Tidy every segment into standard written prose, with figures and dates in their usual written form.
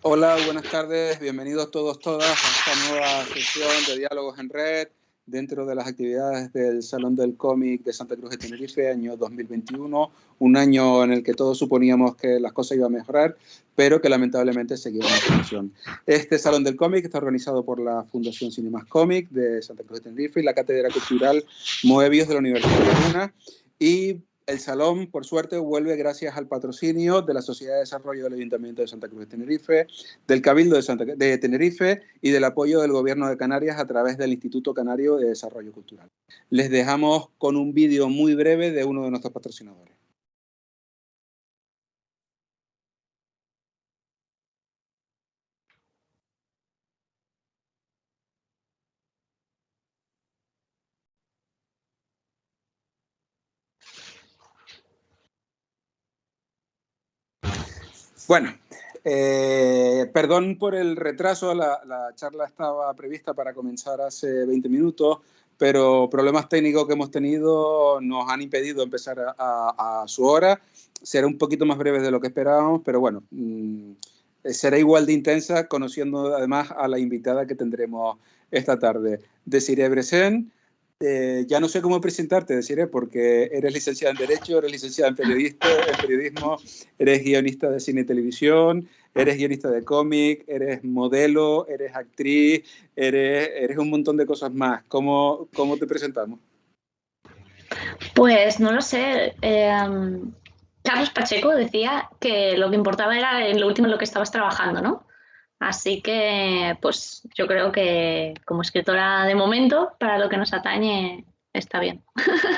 Hola, buenas tardes, bienvenidos todos, todas a esta nueva sesión de Diálogos en Red dentro de las actividades del Salón del Cómic de Santa Cruz de Tenerife, año 2021, un año en el que todos suponíamos que las cosas iban a mejorar, pero que lamentablemente seguía una situación. Este Salón del Cómic está organizado por la Fundación Cinemas Cómic de Santa Cruz de Tenerife y la Cátedra Cultural Moebius de la Universidad de Laguna, y el salón, por suerte, vuelve gracias al patrocinio de la Sociedad de Desarrollo del Ayuntamiento de Santa Cruz de Tenerife, del Cabildo de Tenerife y del apoyo del Gobierno de Canarias a través del Instituto Canario de Desarrollo Cultural. Les dejamos con un vídeo muy breve de uno de nuestros patrocinadores. Bueno, perdón por el retraso, la charla estaba prevista para comenzar hace 20 minutos, pero problemas técnicos que hemos tenido nos han impedido empezar a su hora. Será un poquito más breve de lo que esperábamos, pero bueno, será igual de intensa, conociendo además a la invitada que tendremos esta tarde, Desiree Bresen. Ya no sé cómo presentarte, Desiree, porque eres licenciada en Derecho, eres licenciada en periodismo, eres guionista de cine y televisión, eres guionista de cómic, eres modelo, eres actriz, eres un montón de cosas más. ¿Cómo te presentamos? Pues no lo sé. Carlos Pacheco decía que lo que importaba era en lo último en lo que estabas trabajando, ¿no? Así que, pues yo creo que como escritora de momento, para lo que nos atañe, está bien.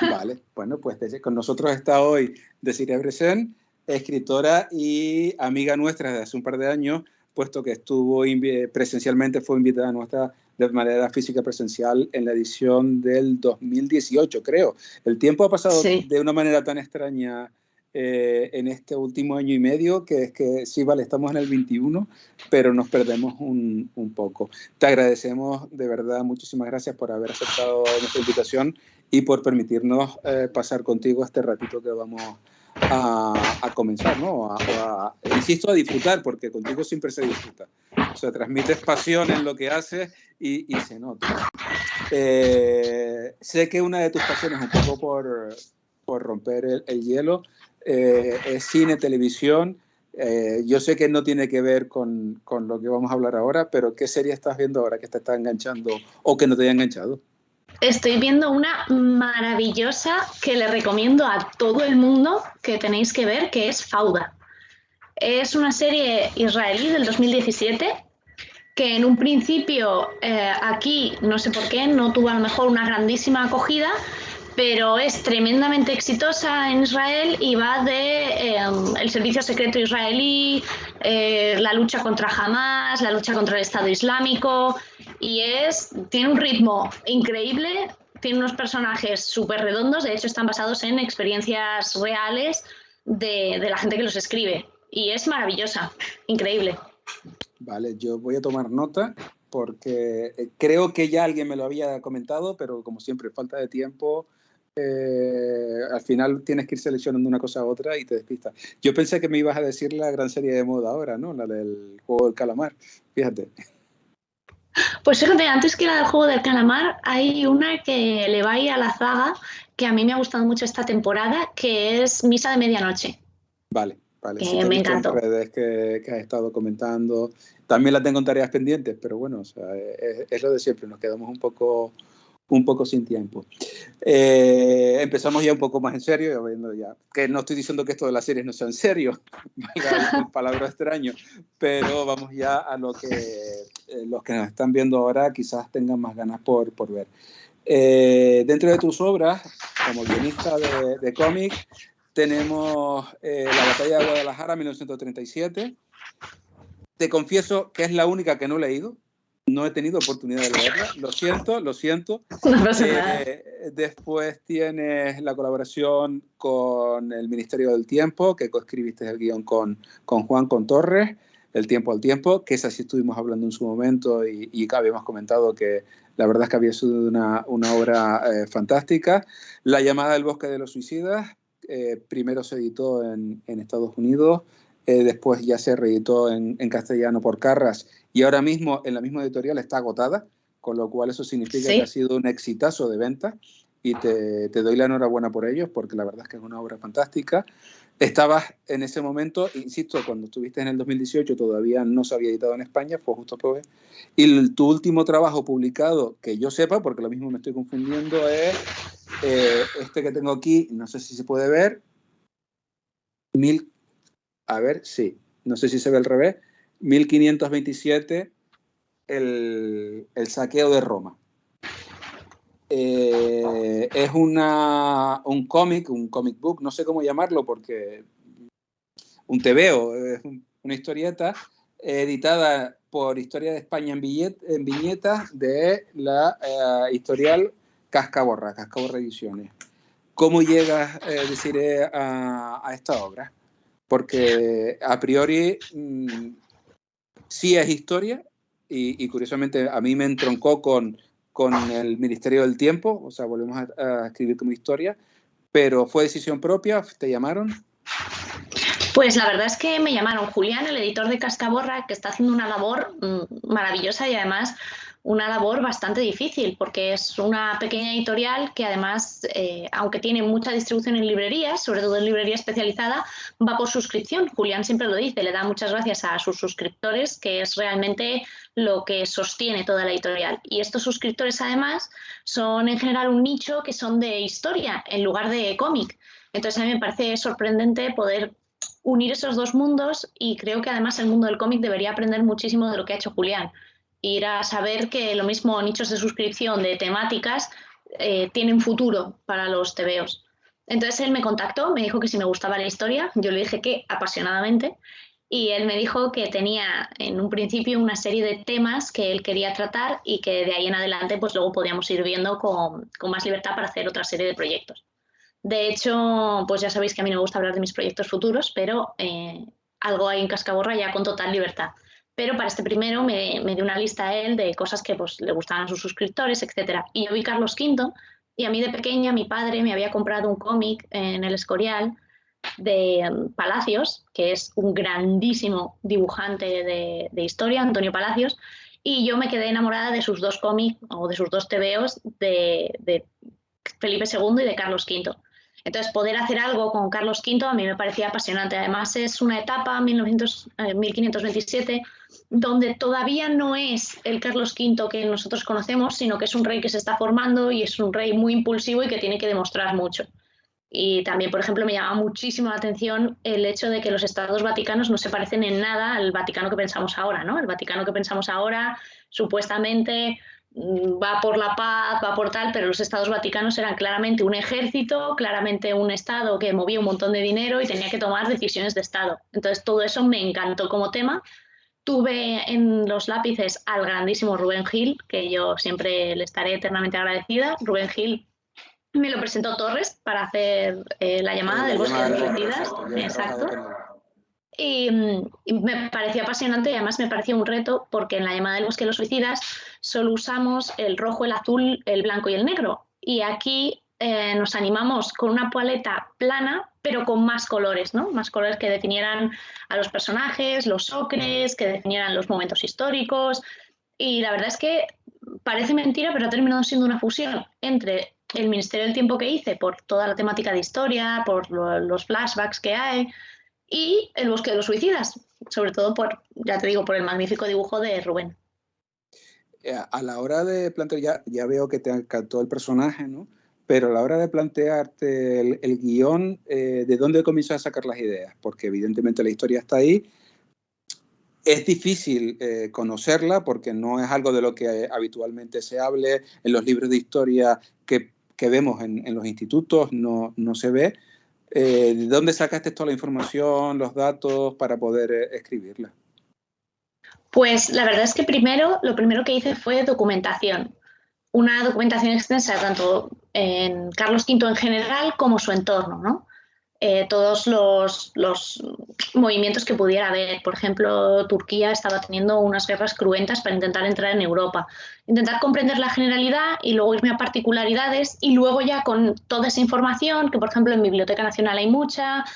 Vale, bueno, pues con nosotros está hoy Desiree Bresen, escritora y amiga nuestra desde hace un par de años, puesto que estuvo presencialmente, fue invitada nuestra de manera física presencial en la edición del 2018, creo. El tiempo ha pasado Sí. de una manera tan extraña en este último año y medio, que es que sí, vale, estamos en el 21, pero nos perdemos un poco. Te agradecemos de verdad, muchísimas gracias por haber aceptado nuestra invitación y por permitirnos pasar contigo este ratito que vamos a comenzar, ¿no? Insisto, a disfrutar, porque contigo siempre se disfruta. O sea, transmites pasión en lo que haces y se nota. Sé que una de tus pasiones, un poco por romper el hielo, es cine, televisión. Yo sé que no tiene que ver con lo que vamos a hablar ahora, pero ¿qué serie estás viendo ahora que te está enganchando o que no te haya enganchado? Estoy viendo una maravillosa que le recomiendo a todo el mundo que tenéis que ver, que es Fauda. Es una serie israelí del 2017 que en un principio aquí, no sé por qué, no tuvo a lo mejor una grandísima acogida, pero es tremendamente exitosa en Israel y va de el servicio secreto israelí, la lucha contra Hamas, la lucha contra el Estado Islámico, y tiene un ritmo increíble, tiene unos personajes súper redondos, de hecho están basados en experiencias reales de la gente que los escribe, y es maravillosa, increíble. Vale, yo voy a tomar nota porque creo que ya alguien me lo había comentado, pero como siempre, falta de tiempo, al final tienes que ir seleccionando una cosa a otra y te despistas. Yo pensé que me ibas a decir la gran serie de moda ahora, ¿no? La del juego del calamar, fíjate. Pues fíjate, antes que la del juego del calamar, hay una que le va a ir a la zaga, que a mí me ha gustado mucho esta temporada, que es Misa de Medianoche, Vale, vale, sí que te he me visto en encantó. redes que has estado comentando. También la tengo en tareas pendientes, pero bueno, o sea, es lo de siempre, nos quedamos un poco sin tiempo. Empezamos ya un poco más en serio, ya, que no estoy diciendo que esto de las series no sea en serio, valga el palabra extraño, pero vamos ya a lo que los que nos están viendo ahora quizás tengan más ganas por ver. Dentro de tus obras, como guionista de cómic, tenemos La batalla de Guadalajara, 1937. Te confieso que es la única que no he leído. No he tenido oportunidad de leerla. Lo siento, lo siento. No pasa nada. Después tienes la colaboración con el Ministerio del Tiempo, que coescribiste el guión con Juan con Torres, El tiempo al tiempo, que esa sí estuvimos hablando en su momento y habíamos comentado que la verdad es que había sido una obra fantástica. La llamada del bosque de los suicidas, primero se editó en Estados Unidos, después ya se reeditó en castellano por Carras y ahora mismo en la misma editorial está agotada, con lo cual eso significa Sí. que ha sido un exitazo de venta y te doy la enhorabuena por ellos, porque la verdad es que es una obra fantástica. Estabas en ese momento, insisto, cuando estuviste en el 2018 todavía no se había editado en España, fue justo después. Y tu último trabajo publicado, que yo sepa, porque lo mismo me estoy confundiendo, es este que tengo aquí, no sé si se puede ver, a ver, sí, no sé si se ve al revés, 1527, el saqueo de Roma. Es un comic book, no sé cómo llamarlo, porque un tebeo, es una historieta editada por Historia de España en viñetas de la editorial Cascaborra Ediciones. ¿Cómo llegas, deciré, a esta obra? Porque a priori sí es historia y curiosamente a mí me entroncó con el Ministerio del Tiempo, o sea, volvemos a escribir como historia, pero ¿fue decisión propia? ¿Te llamaron? Pues la verdad es que me llamaron Julián, el editor de Cascaborra, que está haciendo una labor maravillosa y además una labor bastante difícil, porque es una pequeña editorial que además, aunque tiene mucha distribución en librerías, sobre todo en librería especializada, va por suscripción. Julián siempre lo dice, le da muchas gracias a sus suscriptores, que es realmente lo que sostiene toda la editorial. Y estos suscriptores además son en general un nicho que son de historia en lugar de cómic. Entonces a mí me parece sorprendente poder unir esos dos mundos y creo que además el mundo del cómic debería aprender muchísimo de lo que ha hecho Julián. Ir a saber que lo mismo nichos de suscripción de temáticas tienen futuro para los tebeos. Entonces él me contactó, me dijo que si me gustaba la historia, yo le dije que apasionadamente, y él me dijo que tenía en un principio una serie de temas que él quería tratar y que de ahí en adelante pues luego podíamos ir viendo con más libertad para hacer otra serie de proyectos. De hecho, pues ya sabéis que a mí no me gusta hablar de mis proyectos futuros, pero algo hay en Cascaborra ya con total libertad. Pero para este primero me dio una lista a él de cosas que pues, le gustaban a sus suscriptores, etc. Y yo vi Carlos V y a mí de pequeña mi padre me había comprado un cómic en el Escorial de Palacios, que es un grandísimo dibujante de historia, Antonio Palacios, y yo me quedé enamorada de sus dos cómics o de sus dos tebeos de Felipe II y de Carlos V. Entonces, poder hacer algo con Carlos V a mí me parecía apasionante. Además, es una etapa, 1527, donde todavía no es el Carlos V que nosotros conocemos, sino que es un rey que se está formando y es un rey muy impulsivo y que tiene que demostrar mucho. Y también, por ejemplo, me llama muchísimo la atención el hecho de que los estados vaticanos no se parecen en nada al Vaticano que pensamos ahora, ¿no? El Vaticano que pensamos ahora, supuestamente va por la paz, va por tal, pero los estados vaticanos eran claramente un ejército, claramente un estado que movía un montón de dinero y tenía que tomar decisiones de estado. Entonces todo eso me encantó como tema. Tuve en los lápices al grandísimo Rubén Gil, que yo siempre le estaré eternamente agradecida. Rubén Gil me lo presentó Torres para hacer la llamada del bosque de los suicidas. Exacto. Y me parecía apasionante y además me parecía un reto porque en la llamada del bosque de los suicidas solo usamos el rojo, el azul, el blanco y el negro. Y aquí nos animamos con una paleta plana, pero con más colores, ¿no? Más colores que definieran a los personajes, los ocres, que definieran los momentos históricos. Y la verdad es que parece mentira, pero ha terminado siendo una fusión entre el Ministerio del Tiempo que hice por toda la temática de historia, por los flashbacks que hay, y El bosque de los suicidas, sobre todo por, ya te digo, por el magnífico dibujo de Rubén. A la hora de plantear, ya veo que te encantó el personaje, ¿no? Pero a la hora de plantearte el guión, ¿de dónde comienzas a sacar las ideas? Porque evidentemente la historia está ahí. Es difícil conocerla porque no es algo de lo que habitualmente se hable en los libros de historia que vemos en los institutos, no se ve. ¿De dónde sacaste toda la información, los datos para poder escribirla? Pues la verdad es que lo primero que hice fue documentación. Una documentación extensa tanto en Carlos V en general como su entorno, ¿no? Todos los movimientos que pudiera haber. Por ejemplo, Turquía estaba teniendo unas guerras cruentas para intentar entrar en Europa. Intentar comprender la generalidad y luego irme a particularidades y luego ya con toda esa información, que por ejemplo en Biblioteca Nacional hay mucha,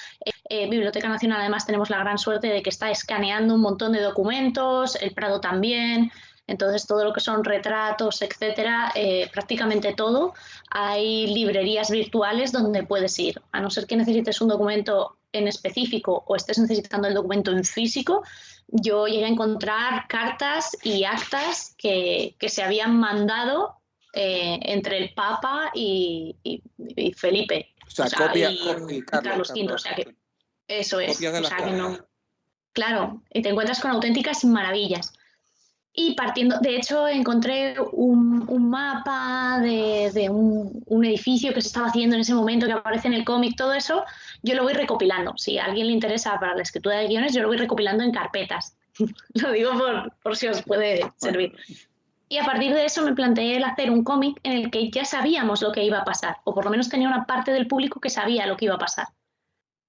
Biblioteca Nacional además tenemos la gran suerte de que está escaneando un montón de documentos, el Prado también, entonces todo lo que son retratos, etcétera, prácticamente todo. Hay librerías virtuales donde puedes ir, a no ser que necesites un documento en específico o estés necesitando el documento en físico. Yo llegué a encontrar cartas y actas que se habían mandado entre el Papa y Felipe, O sea, y Carlos V, o sea que eso es, copias de o las sea que cartas. no, claro, y te encuentras con auténticas maravillas. Y partiendo, de hecho, encontré un mapa de un edificio que se estaba haciendo en ese momento, que aparece en el cómic, todo eso, yo lo voy recopilando. Si a alguien le interesa para la escritura de guiones, yo lo voy recopilando en carpetas. Lo digo por si os puede servir. Y a partir de eso me planteé el hacer un cómic en el que ya sabíamos lo que iba a pasar, o por lo menos tenía una parte del público que sabía lo que iba a pasar.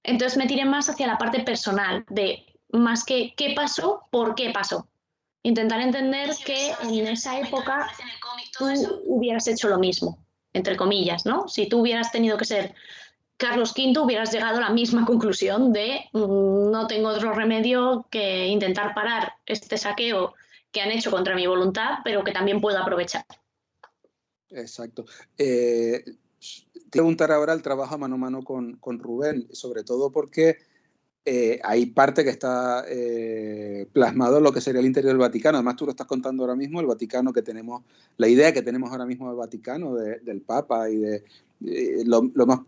Entonces me tiré más hacia la parte personal, de más que qué pasó, por qué pasó. Intentar entender que en esa época tú hubieras hecho lo mismo, entre comillas, ¿no? Si tú hubieras tenido que ser Carlos V, hubieras llegado a la misma conclusión de no tengo otro remedio que intentar parar este saqueo que han hecho contra mi voluntad, pero que también puedo aprovechar. Exacto. Te preguntar ahora el trabajo mano a mano con Rubén, sobre todo porque hay parte que está plasmado en lo que sería el interior del Vaticano. Además, tú lo estás contando ahora mismo, el Vaticano que tenemos, la idea que tenemos ahora mismo del Vaticano, del Papa y de lo más...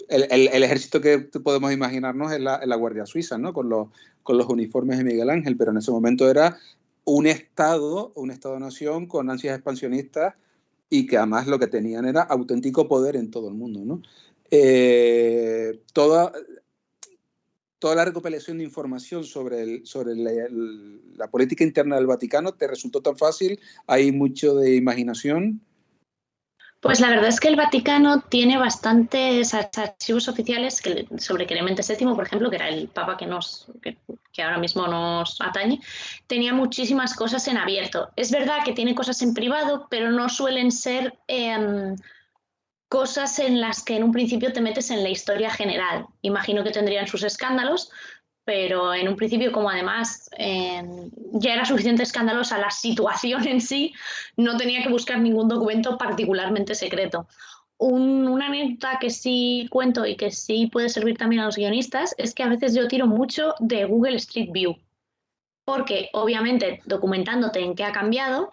El ejército que podemos imaginarnos es la Guardia Suiza, ¿no? Con los uniformes de Miguel Ángel, pero en ese momento era un Estado-nación con ansias expansionistas y que además lo que tenían era auténtico poder en todo el mundo, ¿no? Toda la recopilación de información sobre la política interna del Vaticano te resultó tan fácil, hay mucho de imaginación. Pues la verdad es que el Vaticano tiene bastantes archivos oficiales sobre Clemente VII, por ejemplo, que era el papa que ahora mismo nos atañe, tenía muchísimas cosas en abierto. Es verdad que tiene cosas en privado, pero no suelen ser cosas en las que en un principio te metes en la historia general. Imagino que tendrían sus escándalos, pero en un principio, como además ya era suficiente escandalosa la situación en sí, no tenía que buscar ningún documento particularmente secreto. Una anécdota que sí cuento y que sí puede servir también a los guionistas es que a veces yo tiro mucho de Google Street View, porque obviamente documentándote en qué ha cambiado,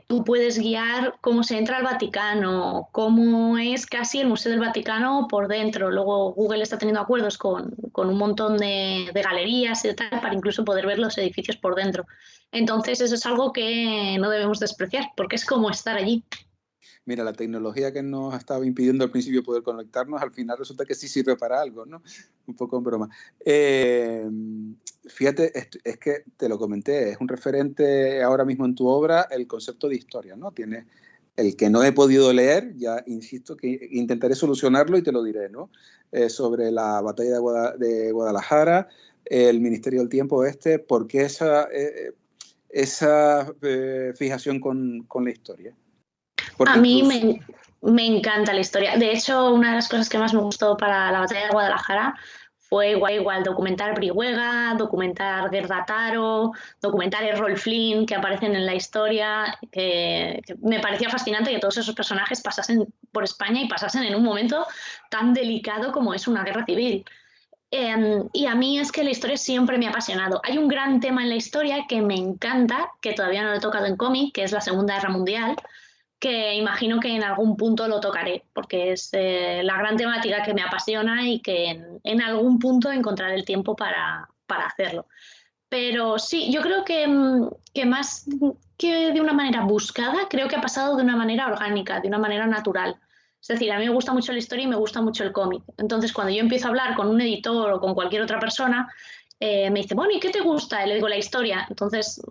tú puedes guiar cómo se entra al Vaticano, cómo es casi el Museo del Vaticano por dentro. Luego Google está teniendo acuerdos con un montón de galerías y tal para incluso poder ver los edificios por dentro. Entonces eso es algo que no debemos despreciar, porque es como estar allí. Mira, la tecnología que nos estaba impidiendo al principio poder conectarnos, al final resulta que sí sirve para algo, ¿no? Un poco en broma. Fíjate, es que te lo comenté, es un referente ahora mismo en tu obra el concepto de historia, ¿no? Tiene el que no he podido leer, ya insisto que intentaré solucionarlo y te lo diré, ¿no? Sobre la batalla de Guadalajara, el Ministerio del Tiempo ¿por qué esa fijación con la historia? Porque A mí incluso... me encanta la historia. De hecho, una de las cosas que más me gustó para la batalla de Guadalajara fue igual documentar Brihuega, documentar Gerda Taro, documentar Errol Flynn, que aparecen en la historia, que me parecía fascinante que todos esos personajes pasasen por España y pasasen en un momento tan delicado como es una guerra civil. Y a mí es que la historia siempre me ha apasionado. Hay un gran tema en la historia que me encanta, que todavía no lo he tocado en cómic, que es la Segunda Guerra Mundial, que imagino que en algún punto lo tocaré, porque es la gran temática que me apasiona y que en algún punto encontraré el tiempo para hacerlo. Pero sí, yo creo que más que de una manera buscada, creo que ha pasado de una manera orgánica, de una manera natural. Es decir, a mí me gusta mucho la historia y me gusta mucho el cómic. Entonces, cuando yo empiezo a hablar con un editor o con cualquier otra persona, me dice, bueno, ¿y qué te gusta? Y le digo la historia. Entonces,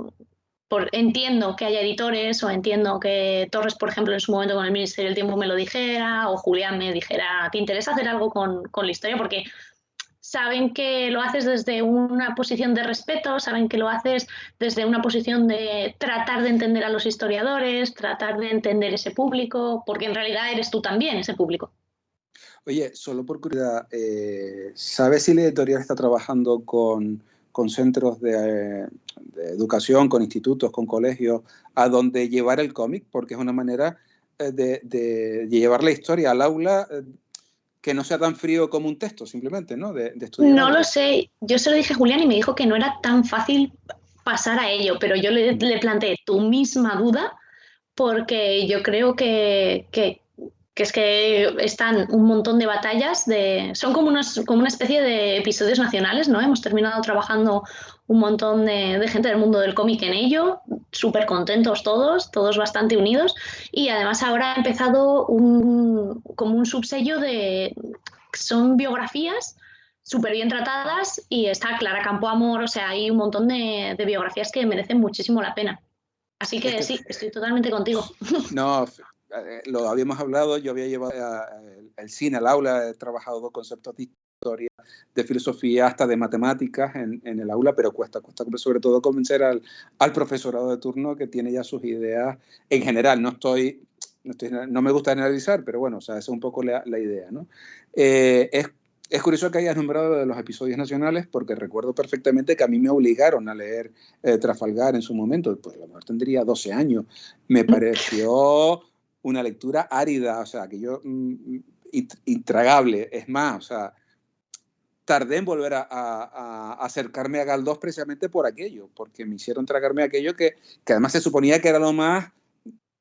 entiendo que haya editores o entiendo que Torres, por ejemplo, en su momento con el Ministerio del Tiempo me lo dijera o Julián me dijera, ¿te interesa hacer algo con la historia? Porque saben que lo haces desde una posición de respeto, saben que lo haces desde una posición de tratar de entender a los historiadores, tratar de entender ese público, porque en realidad eres tú también ese público. Oye, solo por curiosidad, ¿sabes si la editorial está trabajando con centros de educación, con institutos, con colegios, a donde llevar el cómic? Porque es una manera de llevar la historia al aula, que no sea tan frío como un texto, simplemente, ¿no? De estudiar No lo algo. sé, yo se lo dije a Julián y me dijo que no era tan fácil pasar a ello, pero yo le planteé tu misma duda porque yo creo que es que están un montón de batallas, son como una especie de episodios nacionales, ¿no? Hemos terminado trabajando un montón de gente del mundo del cómic en ello, súper contentos todos bastante unidos, y además ahora ha empezado como un subsello son biografías súper bien tratadas y está Clara Campoamor, o sea, hay un montón de biografías que merecen muchísimo la pena. Así Es que que, sí, estoy totalmente contigo. no, lo habíamos hablado, yo había llevado el cine al aula, he trabajado dos conceptos de historia, de filosofía, hasta de matemáticas en el aula, pero cuesta sobre todo convencer al profesorado de turno que tiene ya sus ideas en general. No me gusta analizar, pero bueno, o sea, esa es un poco la idea, ¿no? Es curioso que hayas nombrado de los episodios nacionales, porque recuerdo perfectamente que a mí me obligaron a leer Trafalgar en su momento, pues a lo mejor tendría 12 años. Me pareció una lectura árida, o sea, que yo intragable. Es más, o sea, tardé en volver a acercarme a Galdós precisamente por aquello, porque me hicieron tragarme aquello que además se suponía que era lo más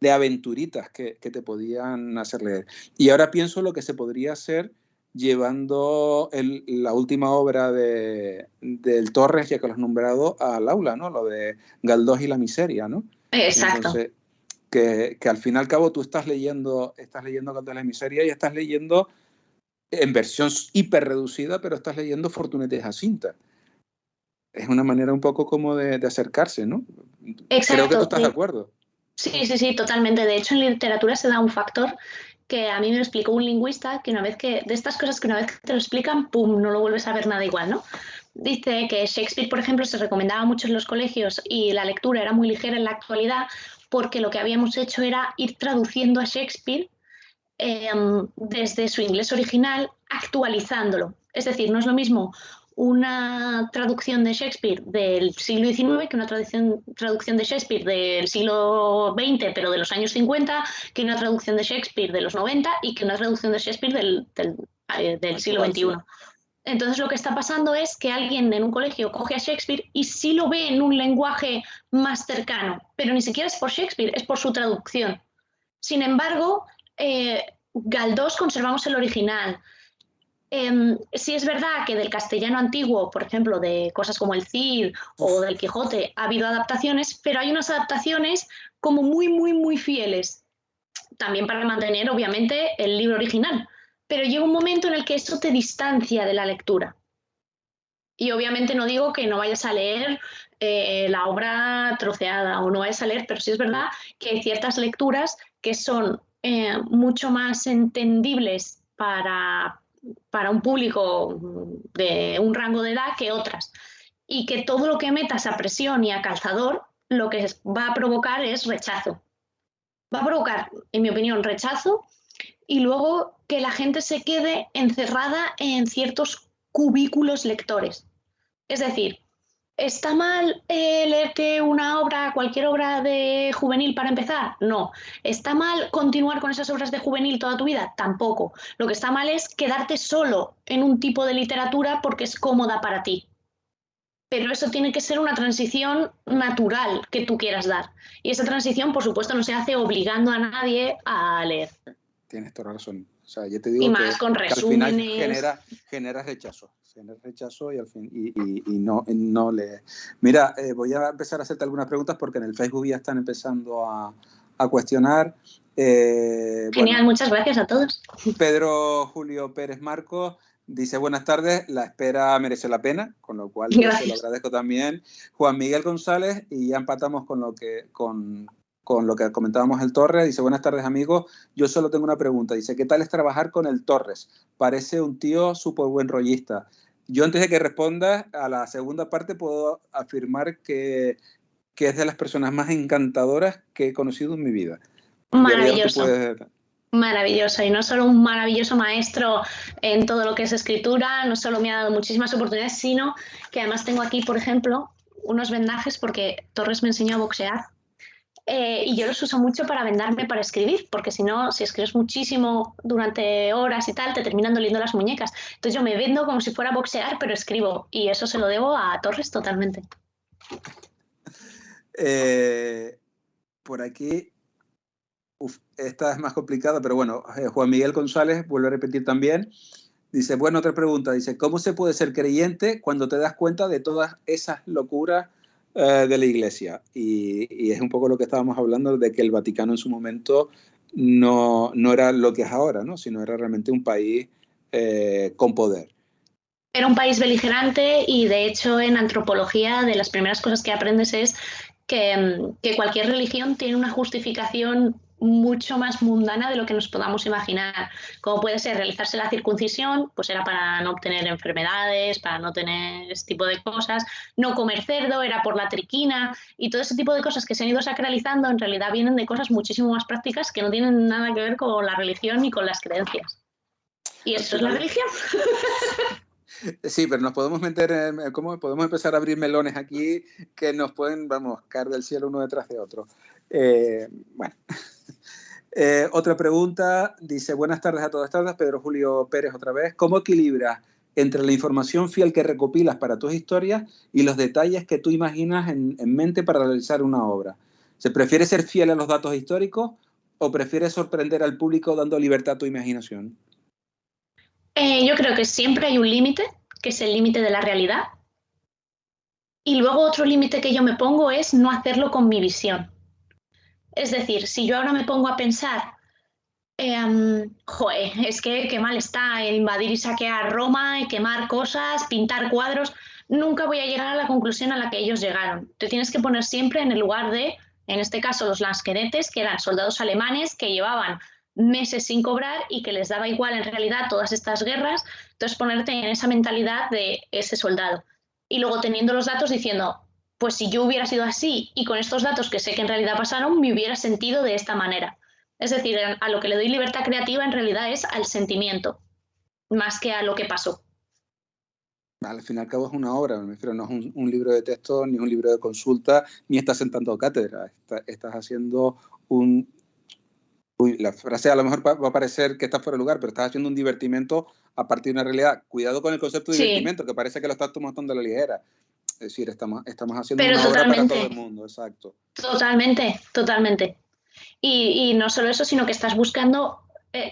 de aventuritas que te podían hacer leer. Y ahora pienso lo que se podría hacer llevando la última obra del Torres, ya que lo has nombrado, al aula, ¿no? Lo de Galdós y la miseria, ¿no? Exacto. Entonces, que al fin y al cabo tú estás leyendo Galdós y la miseria y estás leyendo en versión hiper reducida, pero estás leyendo Fortunete Jacinta. Es una manera un poco como de acercarse, ¿no? Creo que tú Exacto. estás de acuerdo. Sí, totalmente. De hecho, en literatura se da un factor que a mí me lo explicó un lingüista, que de estas cosas que una vez que te lo explican, pum, no lo vuelves a ver nada igual, ¿no? Dice que Shakespeare, por ejemplo, se recomendaba mucho en los colegios y la lectura era muy ligera en la actualidad porque lo que habíamos hecho era ir traduciendo a Shakespeare desde su inglés original, actualizándolo. Es decir, no es lo mismo una traducción de Shakespeare del siglo XIX que una traducción de Shakespeare del siglo XX, pero de los años 50, que una traducción de Shakespeare de los 90 y que una traducción de Shakespeare del siglo Actual, sí. XXI. Entonces lo que está pasando es que alguien en un colegio coge a Shakespeare y sí lo ve en un lenguaje más cercano, pero ni siquiera es por Shakespeare, es por su traducción. Sin embargo, Galdós conservamos el original. Sí es verdad que del castellano antiguo, por ejemplo, de cosas como el Cid o del Quijote, ha habido adaptaciones, pero hay unas adaptaciones como muy fieles, también para mantener, obviamente, el libro original. Pero llega un momento en el que esto te distancia de la lectura. Y obviamente no digo que no vayas a leer la obra troceada o no vayas a leer, pero sí es verdad que hay ciertas lecturas que son mucho más entendibles para un público de un rango de edad que otras. Y que todo lo que metas a presión y a calzador, lo que va a provocar es rechazo. Va a provocar, en mi opinión, rechazo y luego que la gente se quede encerrada en ciertos cubículos lectores. Es decir, ¿está mal leerte una obra, cualquier obra de juvenil para empezar? No. ¿Está mal continuar con esas obras de juvenil toda tu vida? Tampoco. Lo que está mal es quedarte solo en un tipo de literatura porque es cómoda para ti. Pero eso tiene que ser una transición natural que tú quieras dar. Y esa transición, por supuesto, no se hace obligando a nadie a leer. Tienes toda la razón. O sea, yo te Y digo más con que al final resúmenes. genera rechazo. Genera rechazo y al fin y no le. Mira, voy a empezar a hacerte algunas preguntas porque en el Facebook ya están empezando a cuestionar. Genial, Bueno, muchas gracias a todos. Pedro Julio Pérez Marcos dice buenas tardes, la espera merece la pena, con lo cual yo se lo Gracias. agradezco también. Juan Miguel González, y ya empatamos con lo que comentábamos el Torres, dice buenas tardes amigos, yo solo tengo una pregunta, dice ¿qué tal es trabajar con el Torres? Parece un tío súper buen rollista. Yo antes de que respondas a la segunda parte puedo afirmar que es de las personas más encantadoras que he conocido en mi vida. Y ahora ya tú Maravilloso. puedes. Maravilloso, y no solo un maravilloso maestro en todo lo que es escritura, no solo me ha dado muchísimas oportunidades, sino que además tengo aquí, por ejemplo, unos vendajes porque Torres me enseñó a boxear. Y yo los uso mucho para vendarme para escribir, porque si no, si escribes muchísimo durante horas y tal, te terminan doliendo las muñecas. Entonces yo me vendo como si fuera a boxear, pero escribo, y eso se lo debo a Torres totalmente. Por aquí, esta es más complicada, pero bueno, Juan Miguel González vuelve a repetir también. Dice, bueno, otra pregunta, dice, ¿cómo se puede ser creyente cuando te das cuenta de todas esas locuras de la Iglesia? Y es un poco lo que estábamos hablando, de que el Vaticano en su momento no era lo que es ahora, ¿no? Sino era realmente un país con poder. Era un país beligerante y de hecho en antropología de las primeras cosas que aprendes es que cualquier religión tiene una justificación mucho más mundana de lo que nos podamos imaginar. Como puede ser realizarse la circuncisión, pues era para no obtener enfermedades, para no tener ese tipo de cosas. No comer cerdo era por la triquina, y todo ese tipo de cosas que se han ido sacralizando en realidad vienen de cosas muchísimo más prácticas que no tienen nada que ver con la religión ni con las creencias. Y eso es la religión. Sí, pero nos podemos meter en, ¿cómo? Podemos empezar a abrir melones aquí que nos pueden, vamos, caer del cielo uno detrás de otro. Bueno. Otra pregunta, dice, buenas tardes a todas tardes, Pedro Julio Pérez otra vez. ¿Cómo equilibras entre la información fiel que recopilas para tus historias y los detalles que tú imaginas en mente para realizar una obra? ¿Se prefiere ser fiel a los datos históricos o prefieres sorprender al público dando libertad a tu imaginación? Yo creo que siempre hay un límite, que es el límite de la realidad. Y luego otro límite que yo me pongo es no hacerlo con mi visión. Es decir, si yo ahora me pongo a pensar, joder, es que qué mal está invadir y saquear Roma, y quemar cosas, pintar cuadros, nunca voy a llegar a la conclusión a la que ellos llegaron. Te tienes que poner siempre en el lugar de, en este caso, los Lanzqueretes, que eran soldados alemanes que llevaban meses sin cobrar y que les daba igual en realidad todas estas guerras. Entonces ponerte en esa mentalidad de ese soldado. Y luego teniendo los datos diciendo, pues si yo hubiera sido así y con estos datos que sé que en realidad pasaron, me hubiera sentido de esta manera. Es decir, a lo que le doy libertad creativa en realidad es al sentimiento, más que a lo que pasó. Al fin y al cabo es una obra, me refiero, no es un libro de texto, ni un libro de consulta, ni estás sentando cátedra, estás haciendo un... Uy, la frase a lo mejor va a parecer que está fuera de lugar, pero estás haciendo un divertimento a partir de una realidad. Cuidado con el concepto de divertimento, que parece que lo estás tomando a la ligera. Es decir, estamos haciendo Pero una obra para todo el mundo, exacto. Totalmente, totalmente. Y no solo eso, sino que estás buscando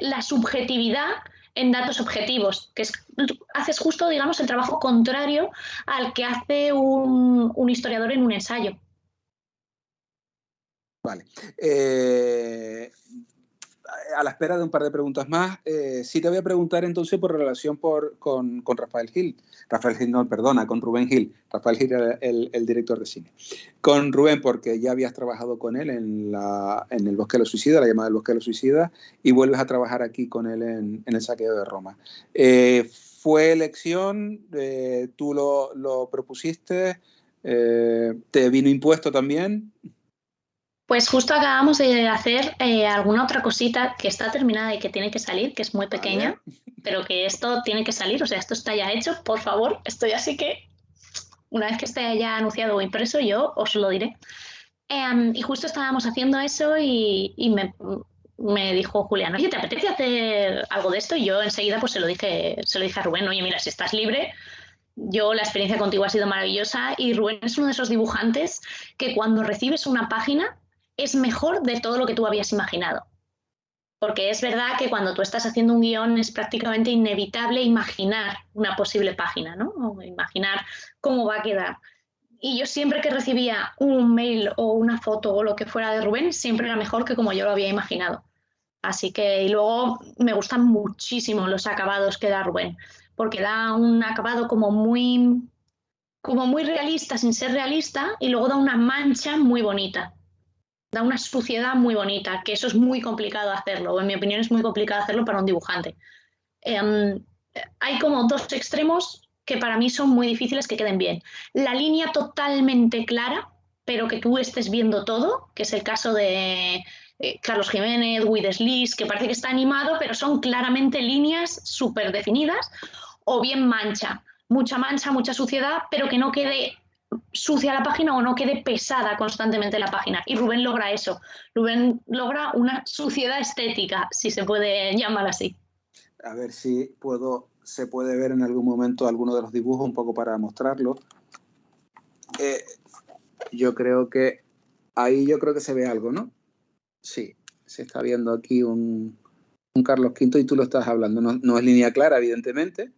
la subjetividad en datos objetivos, que es, haces justo, digamos, el trabajo contrario al que hace un historiador en un ensayo. Vale. A la espera de un par de preguntas más, sí te voy a preguntar entonces por relación con Rafael Gil. Rafael Gil, no, perdona, con Rubén Gil. Rafael Gil era el director de cine. Con Rubén, porque ya habías trabajado con él en El Bosque de los Suicidas, la llamada del Bosque de los Suicidas, y vuelves a trabajar aquí con él en El Saqueo de Roma. ¿Fue elección? ¿Tú lo propusiste? ¿Te vino impuesto también? Pues justo acabamos de hacer alguna otra cosita que está terminada y que tiene que salir, que es muy pequeña, Vale. pero que esto tiene que salir, o sea, esto está ya hecho, por favor, estoy así que una vez que esté ya anunciado o impreso yo os lo diré. Y justo estábamos haciendo eso y me dijo Julián, oye, ¿te apetece hacer algo de esto? Y yo enseguida pues se lo dije a Rubén, oye, mira, si estás libre, yo la experiencia contigo ha sido maravillosa y Rubén es uno de esos dibujantes que cuando recibes una página es mejor de todo lo que tú habías imaginado. Porque es verdad que cuando tú estás haciendo un guión es prácticamente inevitable imaginar una posible página, ¿no? O imaginar cómo va a quedar. Y yo siempre que recibía un mail o una foto o lo que fuera de Rubén, siempre era mejor que como yo lo había imaginado. Así que, y luego me gustan muchísimo los acabados que da Rubén, porque da un acabado como muy realista sin ser realista y luego da una mancha muy bonita, da una suciedad muy bonita, que eso es muy complicado hacerlo, o en mi opinión es muy complicado hacerlo para un dibujante. Hay como dos extremos que para mí son muy difíciles que queden bien. La línea totalmente clara, pero que tú estés viendo todo, que es el caso de Carlos Jiménez, Wideslis, que parece que está animado, pero son claramente líneas súper definidas, o bien mancha, mucha suciedad, pero que no quede sucia la página o no quede pesada constantemente la página. Y Rubén logra eso. Rubén logra una suciedad estética, si se puede llamar así. A ver si se puede ver en algún momento alguno de los dibujos un poco para mostrarlo. Yo creo que se ve algo, ¿no? Sí, se está viendo aquí un Carlos V y tú lo estás hablando. No es línea clara, evidentemente,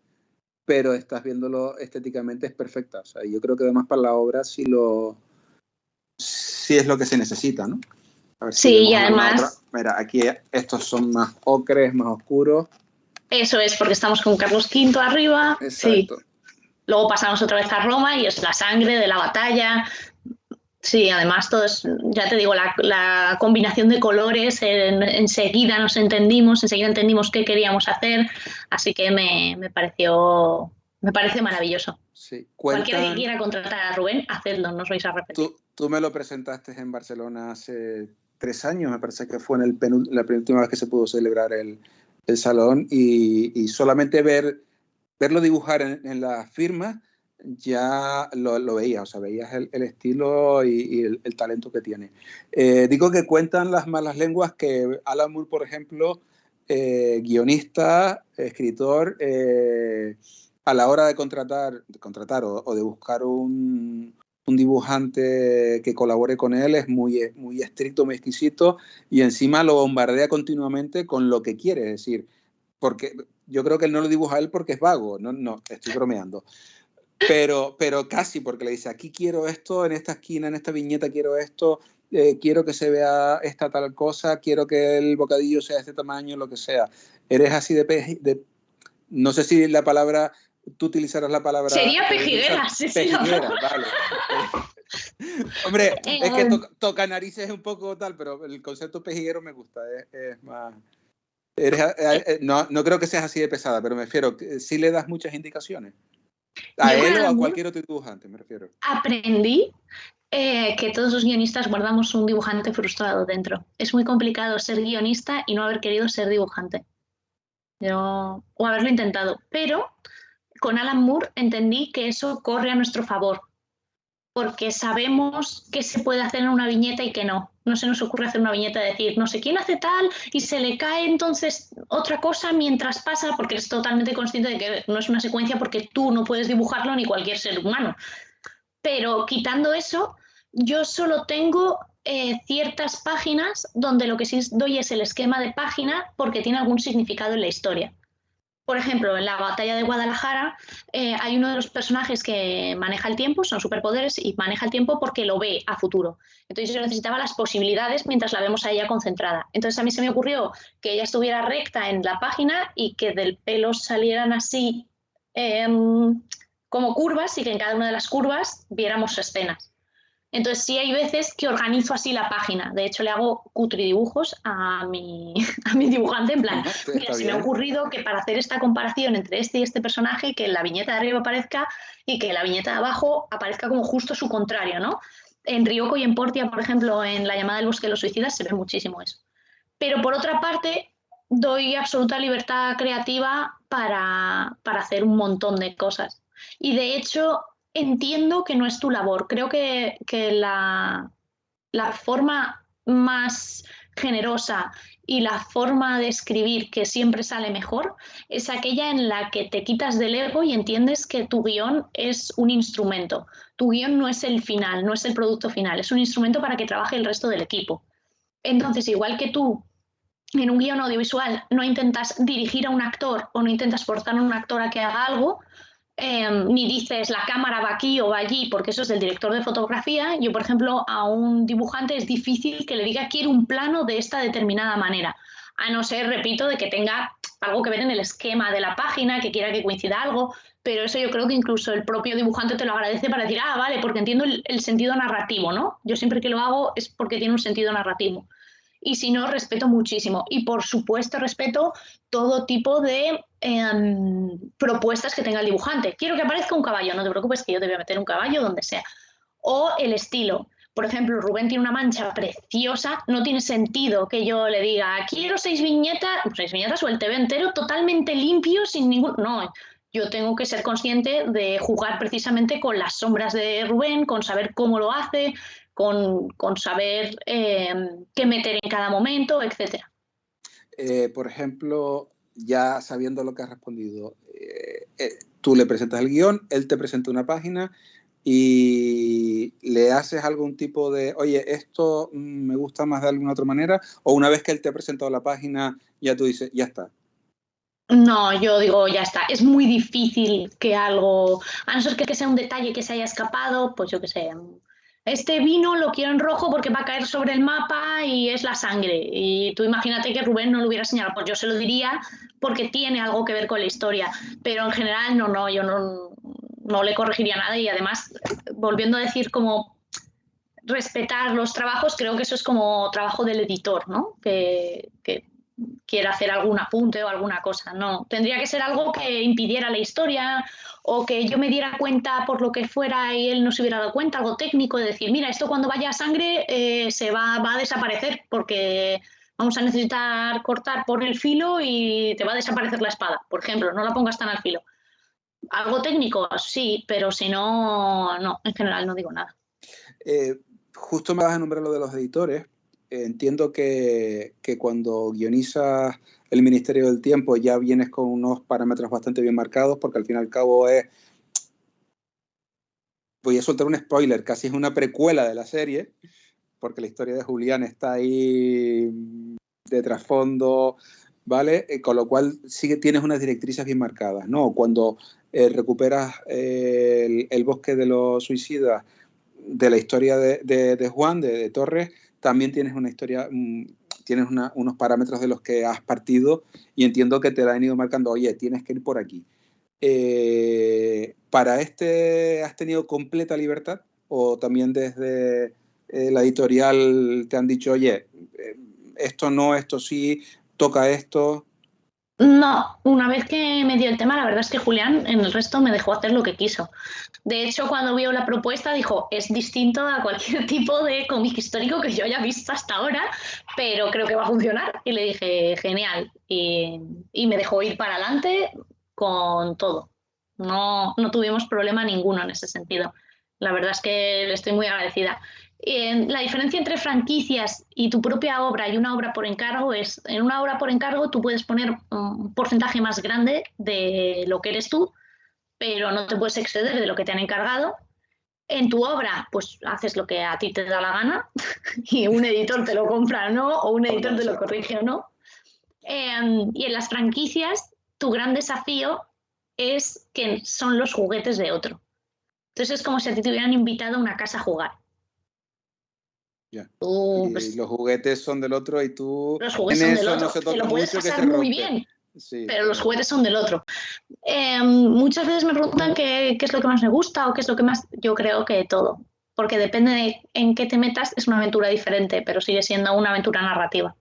pero estás viéndolo estéticamente, es perfecta. O sea, yo creo que además para la obra sí es lo que se necesita, ¿no? A ver si sí, vemos y además... otra. Mira, aquí estos son más ocres, más oscuros. Eso es, porque estamos con Carlos V arriba. Exacto. Sí. Luego pasamos otra vez a Roma y es la sangre de la batalla. Sí, además todo es, ya te digo, la combinación de colores, enseguida entendimos qué queríamos hacer, así que me parece maravilloso. Sí. Cualquiera que quiera contratar a Rubén, hacedlo, no os vais a arrepentir. Tú me lo presentaste en Barcelona hace 3 años, me parece que fue en la penúltima vez que se pudo celebrar el salón, y solamente verlo dibujar en la firma ya lo veías, o sea, veías el estilo y el talento que tiene. Digo que cuentan las malas lenguas que Alan Moore, por ejemplo, guionista, escritor, a la hora de contratar o de buscar un dibujante que colabore con él, es muy estricto, muy exquisito, y encima lo bombardea continuamente con lo que quiere, es decir, porque yo creo que él no lo dibuja a él porque es vago, no, estoy bromeando, pero casi, porque le dice, aquí quiero esto, en esta esquina, en esta viñeta quiero esto, quiero que se vea esta tal cosa, quiero que el bocadillo sea de este tamaño, lo que sea. Eres así no sé si la palabra, tú utilizarás la palabra... Sería pejiguera, sí, pejiguera, vale. Hombre, es que toca narices es un poco tal, pero el concepto pejiguero me gusta, es más... no creo que seas así de pesada, pero me refiero, ¿sí le das muchas indicaciones? ¿A él o a cualquier otro dibujante, me refiero? Aprendí que todos los guionistas guardamos un dibujante frustrado dentro. Es muy complicado ser guionista y no haber querido ser dibujante. O haberlo intentado. Pero con Alan Moore entendí que eso corre a nuestro favor, porque sabemos qué se puede hacer en una viñeta y qué no. No se nos ocurre hacer una viñeta de decir, no sé quién hace tal y se le cae entonces otra cosa mientras pasa, porque eres totalmente consciente de que no es una secuencia porque tú no puedes dibujarlo ni cualquier ser humano. Pero quitando eso, yo solo tengo ciertas páginas donde lo que sí doy es el esquema de página porque tiene algún significado en la historia. Por ejemplo, en la batalla de Guadalajara hay uno de los personajes que maneja el tiempo, son superpoderes y maneja el tiempo porque lo ve a futuro. Entonces yo necesitaba las posibilidades mientras la vemos a ella concentrada. Entonces a mí se me ocurrió que ella estuviera recta en la página y que del pelo salieran así como curvas y que en cada una de las curvas viéramos escenas. Entonces sí hay veces que organizo así la página. De hecho, le hago cutridibujos a mi dibujante en plan, mira, se me ha ocurrido que para hacer esta comparación entre este y este personaje, que la viñeta de arriba aparezca y que la viñeta de abajo aparezca como justo su contrario, ¿no? En Ryoko y en Portia, por ejemplo, en La llamada del bosque de los suicidas se ve muchísimo eso. Pero por otra parte, doy absoluta libertad creativa para hacer un montón de cosas. Y de hecho, entiendo que no es tu labor. Creo que la forma más generosa y la forma de escribir que siempre sale mejor es aquella en la que te quitas del ego y entiendes que tu guión es un instrumento. Tu guión no es el final, no es el producto final, es un instrumento para que trabaje el resto del equipo. Entonces, igual que tú en un guión audiovisual no intentas dirigir a un actor o no intentas forzar a un actor a que haga algo, ni dices la cámara va aquí o va allí, porque eso es del director de fotografía. Yo, por ejemplo, a un dibujante es difícil que le diga quiero un plano de esta determinada manera, a no ser, repito, de que tenga algo que ver en el esquema de la página, que quiera que coincida algo, pero eso yo creo que incluso el propio dibujante te lo agradece para decir, ah, vale, porque entiendo el sentido narrativo, ¿no? Yo siempre que lo hago es porque tiene un sentido narrativo. Y si no, respeto muchísimo. Y por supuesto respeto todo tipo de propuestas que tenga el dibujante. Quiero que aparezca un caballo, no te preocupes que yo te voy a meter un caballo donde sea. O el estilo. por ejemplo, Rubén tiene una mancha preciosa, no tiene sentido que yo le diga, quiero 6 viñetas o el TV entero totalmente limpio, sin ningún... No, yo tengo que ser consciente de jugar precisamente con las sombras de Rubén, con saber cómo lo hace, con saber qué meter en cada momento, etcétera. Por ejemplo, ya sabiendo lo que has respondido, tú le presentas el guión, él te presenta una página y le haces algún tipo de, oye, esto me gusta más de alguna otra manera, o una vez que él te ha presentado la página, ya tú dices, ya está. No, yo digo, ya está. Es muy difícil que algo, a no ser que sea un detalle que se haya escapado, pues yo qué sé. Este vino lo quiero en rojo porque va a caer sobre el mapa y es la sangre. Y tú imagínate que Rubén no lo hubiera señalado, pues yo se lo diría porque tiene algo que ver con la historia. Pero en general yo no le corregiría nada y además, volviendo a decir como respetar los trabajos, creo que eso es como trabajo del editor, ¿no? Que quiera hacer algún apunte o alguna cosa. No, tendría que ser algo que impidiera la historia o que yo me diera cuenta por lo que fuera y él no se hubiera dado cuenta, algo técnico, de decir, mira, esto cuando vaya a sangre va a desaparecer porque vamos a necesitar cortar por el filo y te va a desaparecer la espada, por ejemplo, no la pongas tan al filo. Algo técnico, sí, pero si no, no, en general no digo nada. Justo me vas a nombrar lo de los editores. Entiendo que cuando guionizas El Ministerio del Tiempo ya vienes con unos parámetros bastante bien marcados, porque al fin y al cabo es, voy a soltar un spoiler, casi es una precuela de la serie, porque la historia de Julián está ahí de trasfondo, ¿vale? Con lo cual sí que tienes unas directrices bien marcadas, ¿no? Cuando recuperas el bosque de los suicidas de la historia de Juan, de Torres, también tienes una historia, tienes unos parámetros de los que has partido y entiendo que te la han ido marcando, oye, tienes que ir por aquí. ¿Para este has tenido completa libertad o también desde la editorial te han dicho, oye, esto no, esto sí, toca esto? No, una vez que me dio el tema, la verdad es que Julián en el resto me dejó hacer lo que quiso. De hecho, cuando vio la propuesta dijo, es distinto a cualquier tipo de cómic histórico que yo haya visto hasta ahora, pero creo que va a funcionar. Y le dije, genial. Y me dejó ir para adelante con todo. No tuvimos problema ninguno en ese sentido. La verdad es que le estoy muy agradecida. La diferencia entre franquicias y tu propia obra y una obra por encargo es, en una obra por encargo tú puedes poner un porcentaje más grande de lo que eres tú, pero no te puedes exceder de lo que te han encargado. En tu obra, pues haces lo que a ti te da la gana y un editor te lo compra o no, o un editor te lo corrige o no. Y en las franquicias, tu gran desafío es que son los juguetes de otro. Entonces es como si a ti te hubieran invitado a una casa a jugar. Ya. Tú, Y pues, los juguetes son del otro y tú los en juguetes son del eso no otro. se Te toca lo puedes mucho que se pasar muy rompe. bien, Sí, pero los juguetes son del otro. Muchas veces me preguntan qué es lo que más me gusta o qué es lo que más... Yo creo que todo, porque depende de en qué te metas, es una aventura diferente, pero sigue siendo una aventura narrativa.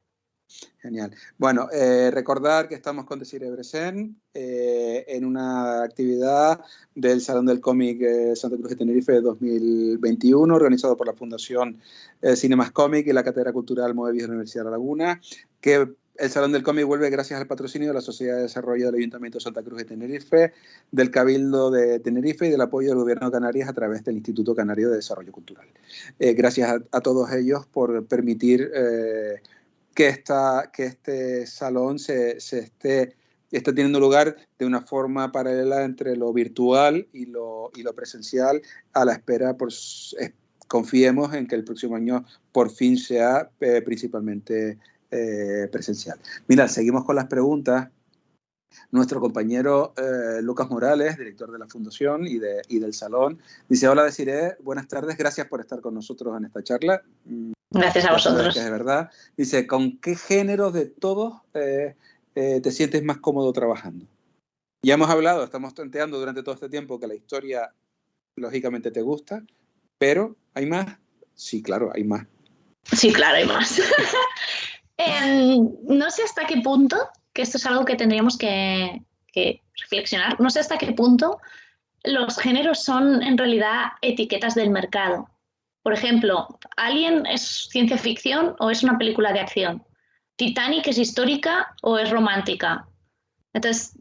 Genial. Bueno, recordar que estamos con Desiree Bresen en una actividad del Salón del Cómic Santa Cruz de Tenerife 2021, organizado por la Fundación Cinemas Cómic y la Cátedra Cultural Moebius de la Universidad de La Laguna, que el Salón del Cómic vuelve gracias al patrocinio de la Sociedad de Desarrollo del Ayuntamiento de Santa Cruz de Tenerife, del Cabildo de Tenerife y del apoyo del Gobierno de Canarias a través del Instituto Canario de Desarrollo Cultural. Gracias a todos ellos por permitir que este salón se esté teniendo lugar de una forma paralela entre lo virtual y lo presencial, a la espera, confiemos en que el próximo año por fin sea principalmente presencial. Mira, seguimos con las preguntas. Nuestro compañero Lucas Morales, director de la Fundación y del Salón, dice, hola Desiree, buenas tardes, gracias por estar con nosotros en esta charla. Gracias a Ya sabes que vosotros. es de verdad. Dice, ¿con qué géneros de todos te sientes más cómodo trabajando? Ya hemos hablado, estamos tanteando durante todo este tiempo que la historia lógicamente te gusta, pero ¿hay más? Sí, claro, hay más. Sí, claro, hay más. No sé hasta qué punto, que esto es algo que tendríamos que reflexionar, no sé hasta qué punto los géneros son en realidad etiquetas del mercado. Por ejemplo, ¿Alien es ciencia ficción o es una película de acción? ¿Titanic es histórica o es romántica? Entonces,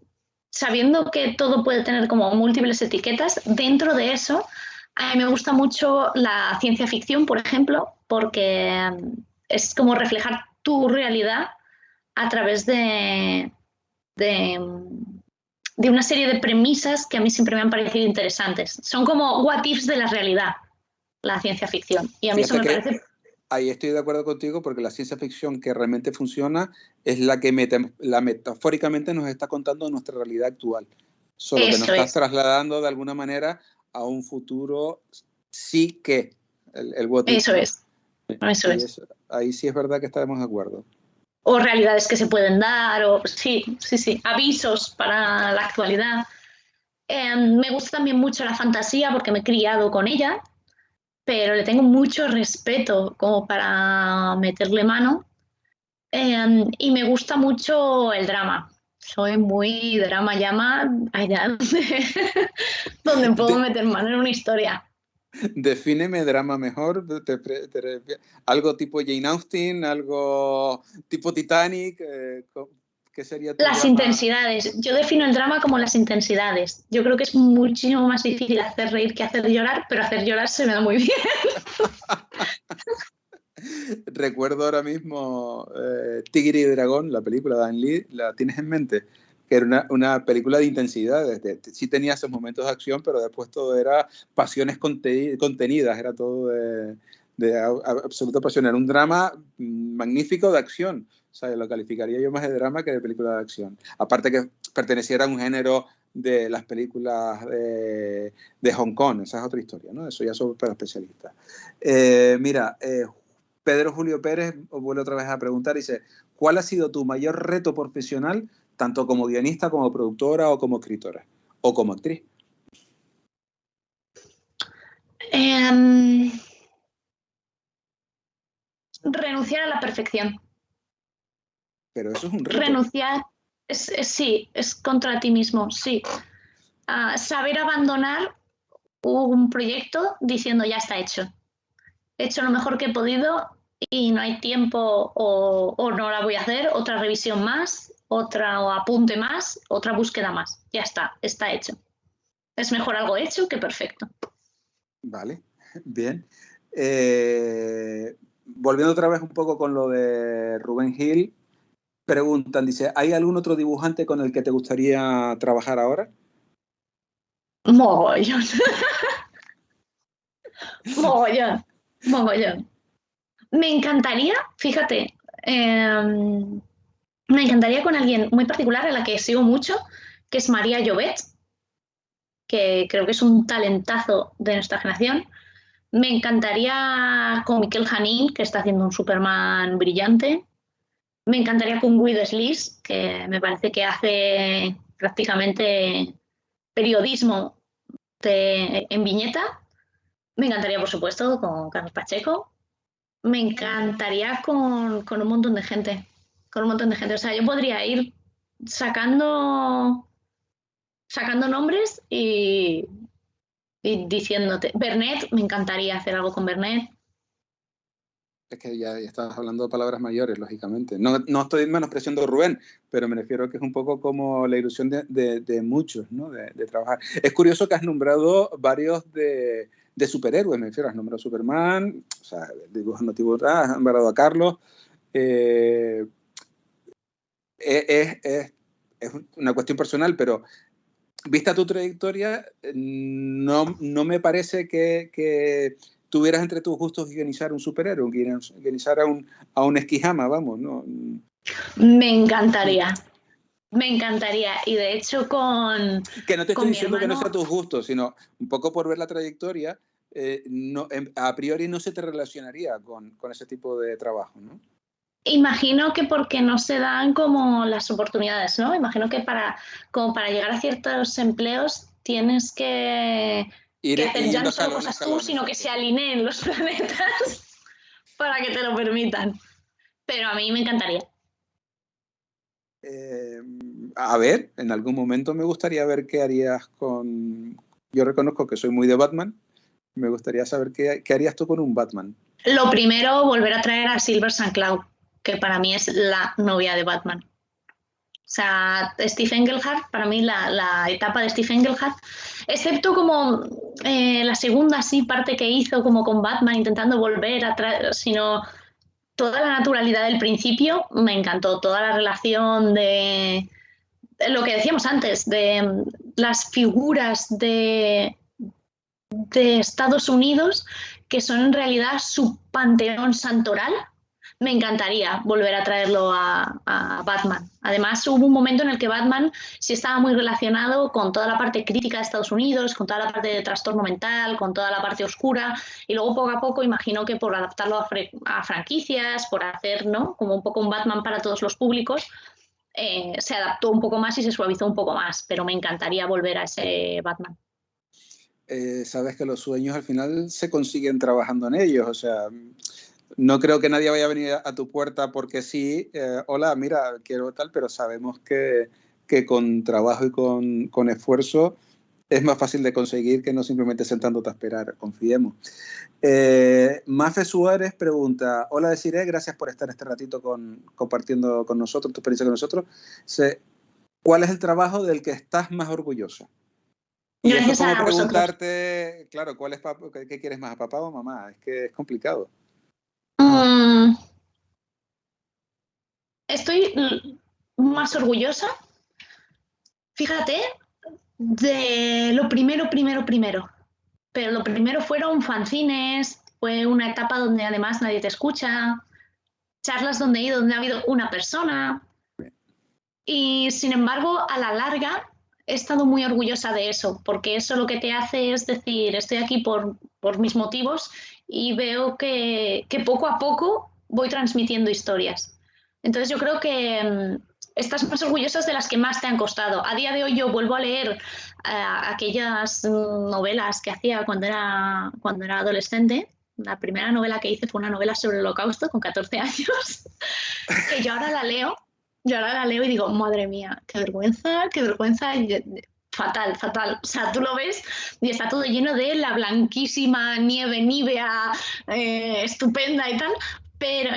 sabiendo que todo puede tener como múltiples etiquetas, dentro de eso, a mí me gusta mucho la ciencia ficción, por ejemplo, porque es como reflejar tu realidad a través de, de una serie de premisas que a mí siempre me han parecido interesantes. Son como what ifs de la realidad, la ciencia ficción. Y a mí eso Fíjate me que parece... ahí estoy de acuerdo contigo porque la ciencia ficción que realmente funciona es la que metafóricamente nos está contando nuestra realidad actual. Solo que nos Eso estás es, trasladando de alguna manera a un futuro sí que, el what if, eso ¿no? es, eso Y es. eso, ahí sí es verdad que estamos de acuerdo. O realidades que se pueden dar, o sí, sí, sí, avisos para la actualidad. Me gusta también mucho la fantasía porque me he criado con ella, pero le tengo mucho respeto como para meterle mano. Y me gusta mucho el drama. Soy muy drama llama, allá donde, donde puedo De, meter mano en una historia. defíneme drama mejor. Algo tipo Jane Austen, algo tipo Titanic. ¿Qué sería tu Las drama? intensidades. Yo defino el drama como las intensidades. Yo creo que es muchísimo más difícil hacer reír que hacer llorar, pero hacer llorar se me da muy bien. Recuerdo ahora mismo Tigre y Dragón, la película de Dan Lee, ¿la tienes en mente? Que era una película de intensidad. Sí tenía esos momentos de acción, pero después todo era pasiones contenidas, era todo de absoluta pasión. Era un drama magnífico de acción. O sea, lo calificaría yo más de drama que de película de acción. Aparte que perteneciera a un género de las películas de Hong Kong, esa es otra historia, ¿no? Eso ya son para especialistas. Mira, Pedro Julio Pérez vuelve otra vez a preguntar, dice, ¿cuál ha sido tu mayor reto profesional, tanto como guionista, como productora o como escritora? O como actriz. Eh, renunciar a la perfección. Pero eso es un reto. Renunciar, sí, es contra ti mismo, sí. Saber abandonar un proyecto diciendo ya está hecho. He hecho lo mejor que he podido y no hay tiempo o no la voy a hacer, otra revisión más, otra o apunte más, otra búsqueda más. Ya está hecho. Es mejor algo hecho que perfecto. Vale, bien. Volviendo otra vez un poco con lo de Rubén Gil, preguntan, dice, ¿hay algún otro dibujante con el que te gustaría trabajar ahora? Mogollón, mogollón, mogollón. Me encantaría, fíjate, me encantaría con alguien muy particular a la que sigo mucho, que es María Llobet, que creo que es un talentazo de nuestra generación. Me encantaría con Miquel Janín, que está haciendo un Superman brillante. Me encantaría con Guido Slis, que me parece que hace prácticamente periodismo en viñeta. Me encantaría, por supuesto, con Carlos Pacheco. Me encantaría con un montón de gente. Con un montón de gente. O sea, yo podría ir sacando, sacando nombres y diciéndote. Bernet, me encantaría hacer algo con Bernet. Es que ya estás hablando de palabras mayores, lógicamente. No, no estoy menospreciando a Rubén, pero me refiero que es un poco como la ilusión de muchos, ¿no? De trabajar. Es curioso que has nombrado varios de superhéroes, me refiero, has nombrado a Superman, o sea, dibujos motivos, has nombrado a Carlos. Eh, es, es, es una cuestión personal, pero vista tu trayectoria, no me parece que tuvieras entre tus gustos guionizar un superhéroe, guionizar a un Esquijama, vamos, ¿no? Me encantaría. Me encantaría. Y de hecho Que no te estoy con mi diciendo que no sea hermano, tus gustos, sino un poco por ver la trayectoria, no, a priori no se te relacionaría con ese tipo de trabajo, ¿no? imagino que porque no se dan como las oportunidades, ¿no? Imagino que como para llegar a ciertos empleos tienes que Ir hacer ya yendo no solo escalón a cosas tú, escalón, sino que exacto, se sí. alineen los planetas para que te lo permitan. Pero a mí me encantaría. Eh, a ver, en algún momento me gustaría ver qué harías con... Yo reconozco que soy muy de Batman, Me gustaría saber qué harías tú con un Batman. Lo primero, volver a traer a Silver St. Cloud, que para mí es la novia de Batman. O sea, Steve Englehart, para mí la etapa de Steve Englehart, excepto como la segunda sí parte que hizo como con Batman intentando volver atrás, sino toda la naturalidad del principio me encantó, toda la relación de lo que decíamos antes, de las figuras de Estados Unidos que son en realidad su panteón santoral. Me encantaría volver a traerlo a Batman. Además, hubo un momento en el que Batman sí estaba muy relacionado con toda la parte crítica de Estados Unidos, con toda la parte de trastorno mental, con toda la parte oscura, y luego poco a poco imagino que por adaptarlo a franquicias, por hacer, ¿no?, como un poco un Batman para todos los públicos, se adaptó un poco más y se suavizó un poco más, pero me encantaría volver a ese Batman. Sabes que los sueños al final se consiguen trabajando en ellos, o sea, no creo que nadie vaya a venir a tu puerta porque sí, hola, mira, quiero tal, pero sabemos que con trabajo y con esfuerzo es más fácil de conseguir que no simplemente sentándote a esperar, confiemos. Mafe Suárez pregunta, hola Desiree, gracias por estar este ratito compartiendo con nosotros, tu experiencia con nosotros. ¿Cuál es el trabajo del que estás más orgullosa? Y eso es Gracias como a vosotros. preguntarte, claro, ¿qué quieres más, a papá o mamá? Es que es complicado. Estoy más orgullosa, fíjate, de lo primero. Pero lo primero fueron fanzines, fue una etapa donde además nadie te escucha, charlas donde he ido, donde ha habido una persona. Y sin embargo, a la larga, he estado muy orgullosa de eso, porque eso lo que te hace es decir, estoy aquí por mis motivos y veo que poco a poco voy transmitiendo historias. Entonces yo creo que estás más orgullosas de las que más te han costado. A día de hoy yo vuelvo a leer aquellas novelas que hacía cuando era adolescente. La primera novela que hice fue una novela sobre el Holocausto con 14 años, que yo ahora la leo y digo, madre mía, qué vergüenza, fatal, fatal. O sea, tú lo ves y está todo lleno de la blanquísima nieve nívea, estupenda y tal, pero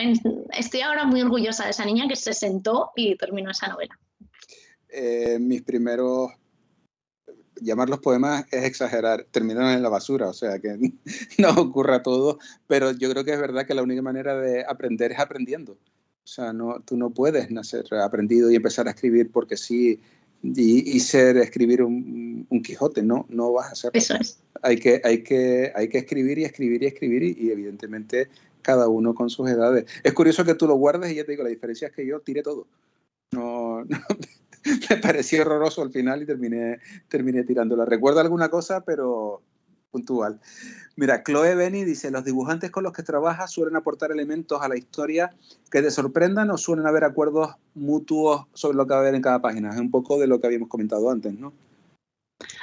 estoy ahora muy orgullosa de esa niña que se sentó y terminó esa novela. Mis primeros, llamarlos poemas es exagerar, terminaron en la basura, o sea que no ocurra todo, pero yo creo que es verdad que la única manera de aprender es aprendiendo. O sea, tú no puedes nacer aprendido y empezar a escribir porque sí y escribir un Quijote, no vas a hacerlo. Eso es. Hay que escribir y escribir y escribir y evidentemente cada uno con sus edades. Es curioso que tú lo guardes y ya te digo, la diferencia es que yo tiré todo. No, me pareció horroroso al final y terminé tirándola. Recuerdo alguna cosa, pero puntual. Mira, Chloe Benny dice, ¿los dibujantes con los que trabajas suelen aportar elementos a la historia que te sorprendan o suelen haber acuerdos mutuos sobre lo que va a haber en cada página? Es un poco de lo que habíamos comentado antes, ¿no?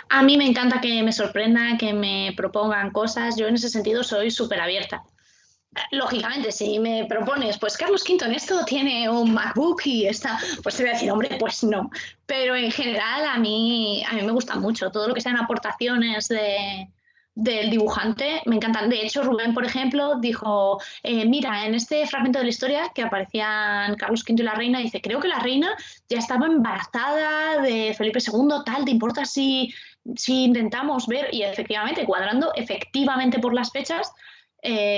A mí me encanta que me sorprendan, que me propongan cosas. Yo en ese sentido soy súper abierta. Lógicamente, si me propones, pues Carlos V en esto tiene un MacBook y está, pues te voy a decir, hombre, pues no. Pero en general a mí me gusta mucho todo lo que sean aportaciones del dibujante, me encantan. De hecho, Rubén, por ejemplo, dijo, mira, en este fragmento de la historia que aparecían Carlos V y la reina, dice, creo que la reina ya estaba embarazada de Felipe II, tal, ¿te importa si intentamos ver? Y efectivamente, cuadrando efectivamente por las fechas,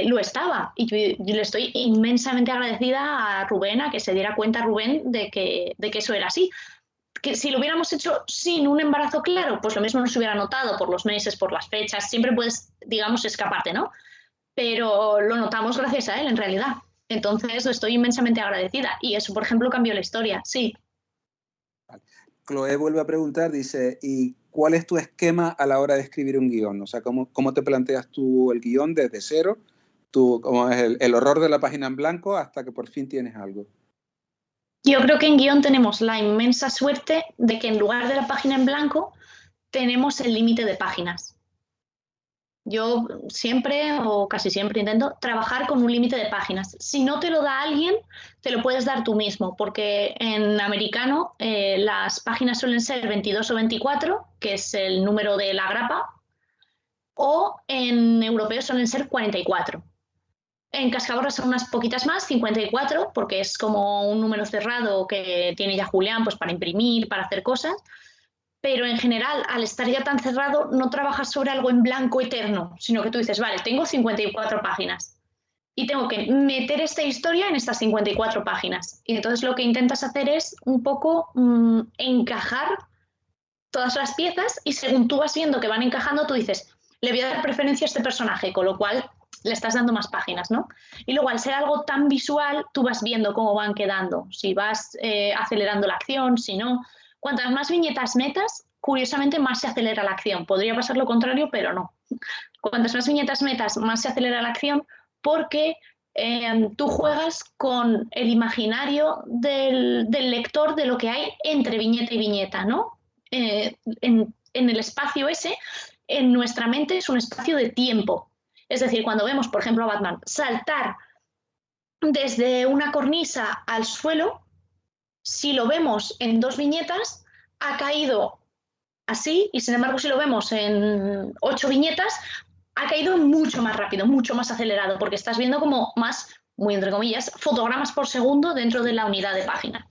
lo estaba. Y yo le estoy inmensamente agradecida a Rubén, a que se diera cuenta Rubén de que eso era así. Que si lo hubiéramos hecho sin un embarazo claro, pues lo mismo no se hubiera notado por los meses, por las fechas, siempre puedes, digamos, escaparte, ¿no? Pero lo notamos gracias a él, en realidad. Entonces, estoy inmensamente agradecida. Y eso, por ejemplo, cambió la historia, sí. Chloe vuelve a preguntar, dice, ¿y cuál es tu esquema a la hora de escribir un guión? O sea, ¿cómo te planteas tú el guión desde cero? ¿Cómo es el horror de la página en blanco hasta que por fin tienes algo? Yo creo que en guión tenemos la inmensa suerte de que en lugar de la página en blanco tenemos el límite de páginas. Yo siempre o casi siempre intento trabajar con un límite de páginas. Si no te lo da alguien, te lo puedes dar tú mismo, porque en americano las páginas suelen ser 22 o 24, que es el número de la grapa, o en europeo suelen ser 44. En Cascaborra son unas poquitas más, 54, porque es como un número cerrado que tiene ya Julián pues, para imprimir, para hacer cosas. Pero en general, al estar ya tan cerrado, no trabajas sobre algo en blanco eterno, sino que tú dices, vale, tengo 54 páginas y tengo que meter esta historia en estas 54 páginas. Y entonces lo que intentas hacer es un poco encajar todas las piezas y según tú vas viendo que van encajando, tú dices, le voy a dar preferencia a este personaje, con lo cual le estás dando más páginas, ¿no? Y luego, al ser algo tan visual, tú vas viendo cómo van quedando, si vas acelerando la acción, si no. Cuantas más viñetas metas, curiosamente más se acelera la acción. Podría pasar lo contrario, pero no. Cuantas más viñetas metas, más se acelera la acción porque tú juegas con el imaginario del lector de lo que hay entre viñeta y viñeta, ¿no? En el espacio ese, en nuestra mente es un espacio de tiempo. Es decir, cuando vemos, por ejemplo, a Batman saltar desde una cornisa al suelo, si lo vemos en 2 viñetas, ha caído así, y sin embargo, si lo vemos en 8 viñetas, ha caído mucho más rápido, mucho más acelerado, porque estás viendo como más, muy entre comillas, fotogramas por segundo dentro de la unidad de página.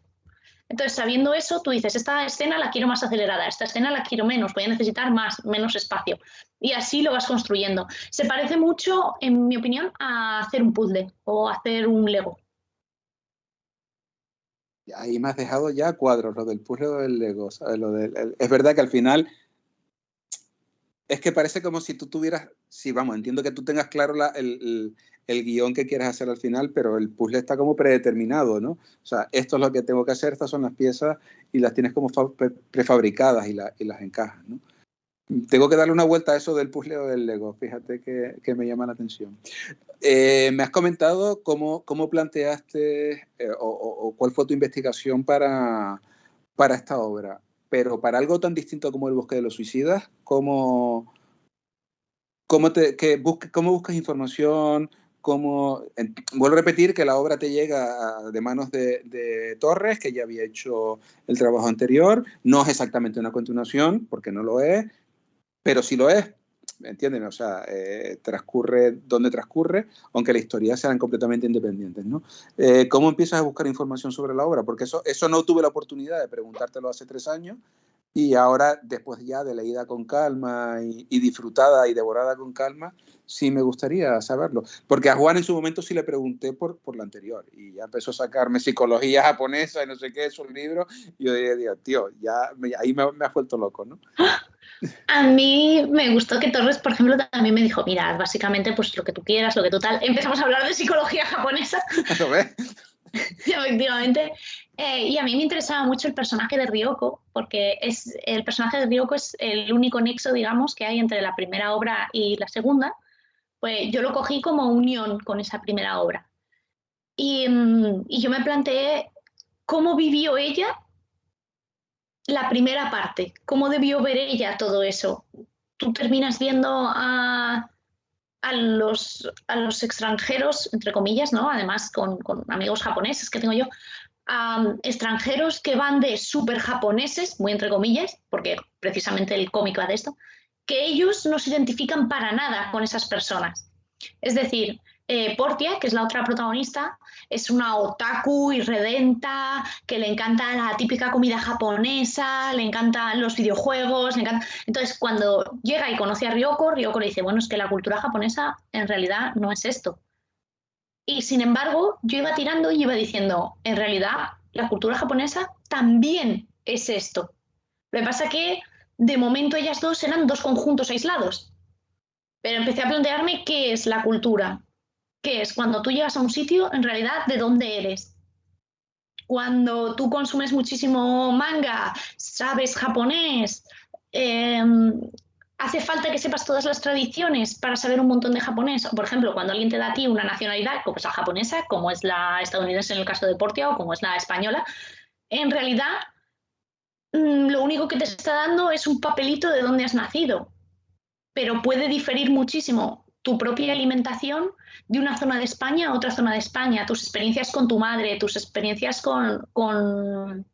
Entonces, sabiendo eso, tú dices, esta escena la quiero más acelerada, esta escena la quiero menos, voy a necesitar menos espacio. Y así lo vas construyendo. Se parece mucho, en mi opinión, a hacer un puzzle o hacer un Lego. Ahí me has dejado ya cuadros, lo del puzzle o del Lego, ¿sabes? Es verdad que al final es que parece como si tú tuvieras, sí, vamos, entiendo que tú tengas claro el guión que quieres hacer al final, pero el puzzle está como predeterminado, ¿no? O sea, esto es lo que tengo que hacer, estas son las piezas y las tienes como prefabricadas y las encajas, ¿no? Tengo que darle una vuelta a eso del puzzle o del Lego, fíjate que me llama la atención. Me has comentado cómo planteaste o cuál fue tu investigación para esta obra, pero para algo tan distinto como El bosque de los suicidas, ¿cómo buscas información? Vuelvo a repetir que la obra te llega de manos de Torres, que ya había hecho el trabajo anterior, no es exactamente una continuación, porque no lo es, pero sí lo es, ¿entienden? O sea, transcurre donde transcurre, aunque las historias sean completamente independientes, ¿no? ¿Cómo empiezas a buscar información sobre la obra? Porque eso no tuve la oportunidad de preguntártelo hace 3 años y ahora, después ya de leída con calma y disfrutada y devorada con calma, sí me gustaría saberlo. Porque a Juan en su momento sí le pregunté por la anterior y ya empezó a sacarme psicología japonesa y no sé qué, esos libros, y yo digo, tío, ahí me ha vuelto loco, ¿no? A mí me gustó que Torres, por ejemplo, también me dijo, mira, básicamente pues lo que tú quieras, lo que tú tal. Empezamos a hablar de psicología japonesa, ¿Lo ves? efectivamente. Y a mí me interesaba mucho el personaje de Ryoko, porque el personaje de Ryoko es el único nexo, digamos, que hay entre la primera obra y la segunda. Pues yo lo cogí como unión con esa primera obra. Y yo me planteé cómo vivió ella la primera parte, cómo debió ver ella todo eso. Tú terminas viendo a los extranjeros, entre comillas, ¿no? Además con amigos japoneses que tengo yo, extranjeros que van de súper japoneses, muy entre comillas, porque precisamente el cómic va de esto, que ellos no se identifican para nada con esas personas. Es decir, Portia, que es la otra protagonista, es una otaku irredenta, que le encanta la típica comida japonesa, le encantan los videojuegos, le encanta... Entonces, cuando llega y conoce a Ryoko, Ryoko le dice, bueno, es que la cultura japonesa en realidad no es esto. Y sin embargo, yo iba tirando y iba diciendo, en realidad, la cultura japonesa también es esto. Lo que pasa es que de momento ellas dos eran dos conjuntos aislados. Pero empecé a plantearme qué es la cultura, qué es cuando tú llegas a un sitio, en realidad, de dónde eres. Cuando tú consumes muchísimo manga, sabes japonés, eh, hace falta que sepas todas las tradiciones para saber un montón de japonés. Por ejemplo, cuando alguien te da a ti una nacionalidad, como es la japonesa, como es la estadounidense en el caso de Portia o como es la española, en realidad lo único que te está dando es un papelito de dónde has nacido, pero puede diferir muchísimo tu propia alimentación de una zona de España a otra zona de España, tus experiencias con tu madre, tus experiencias con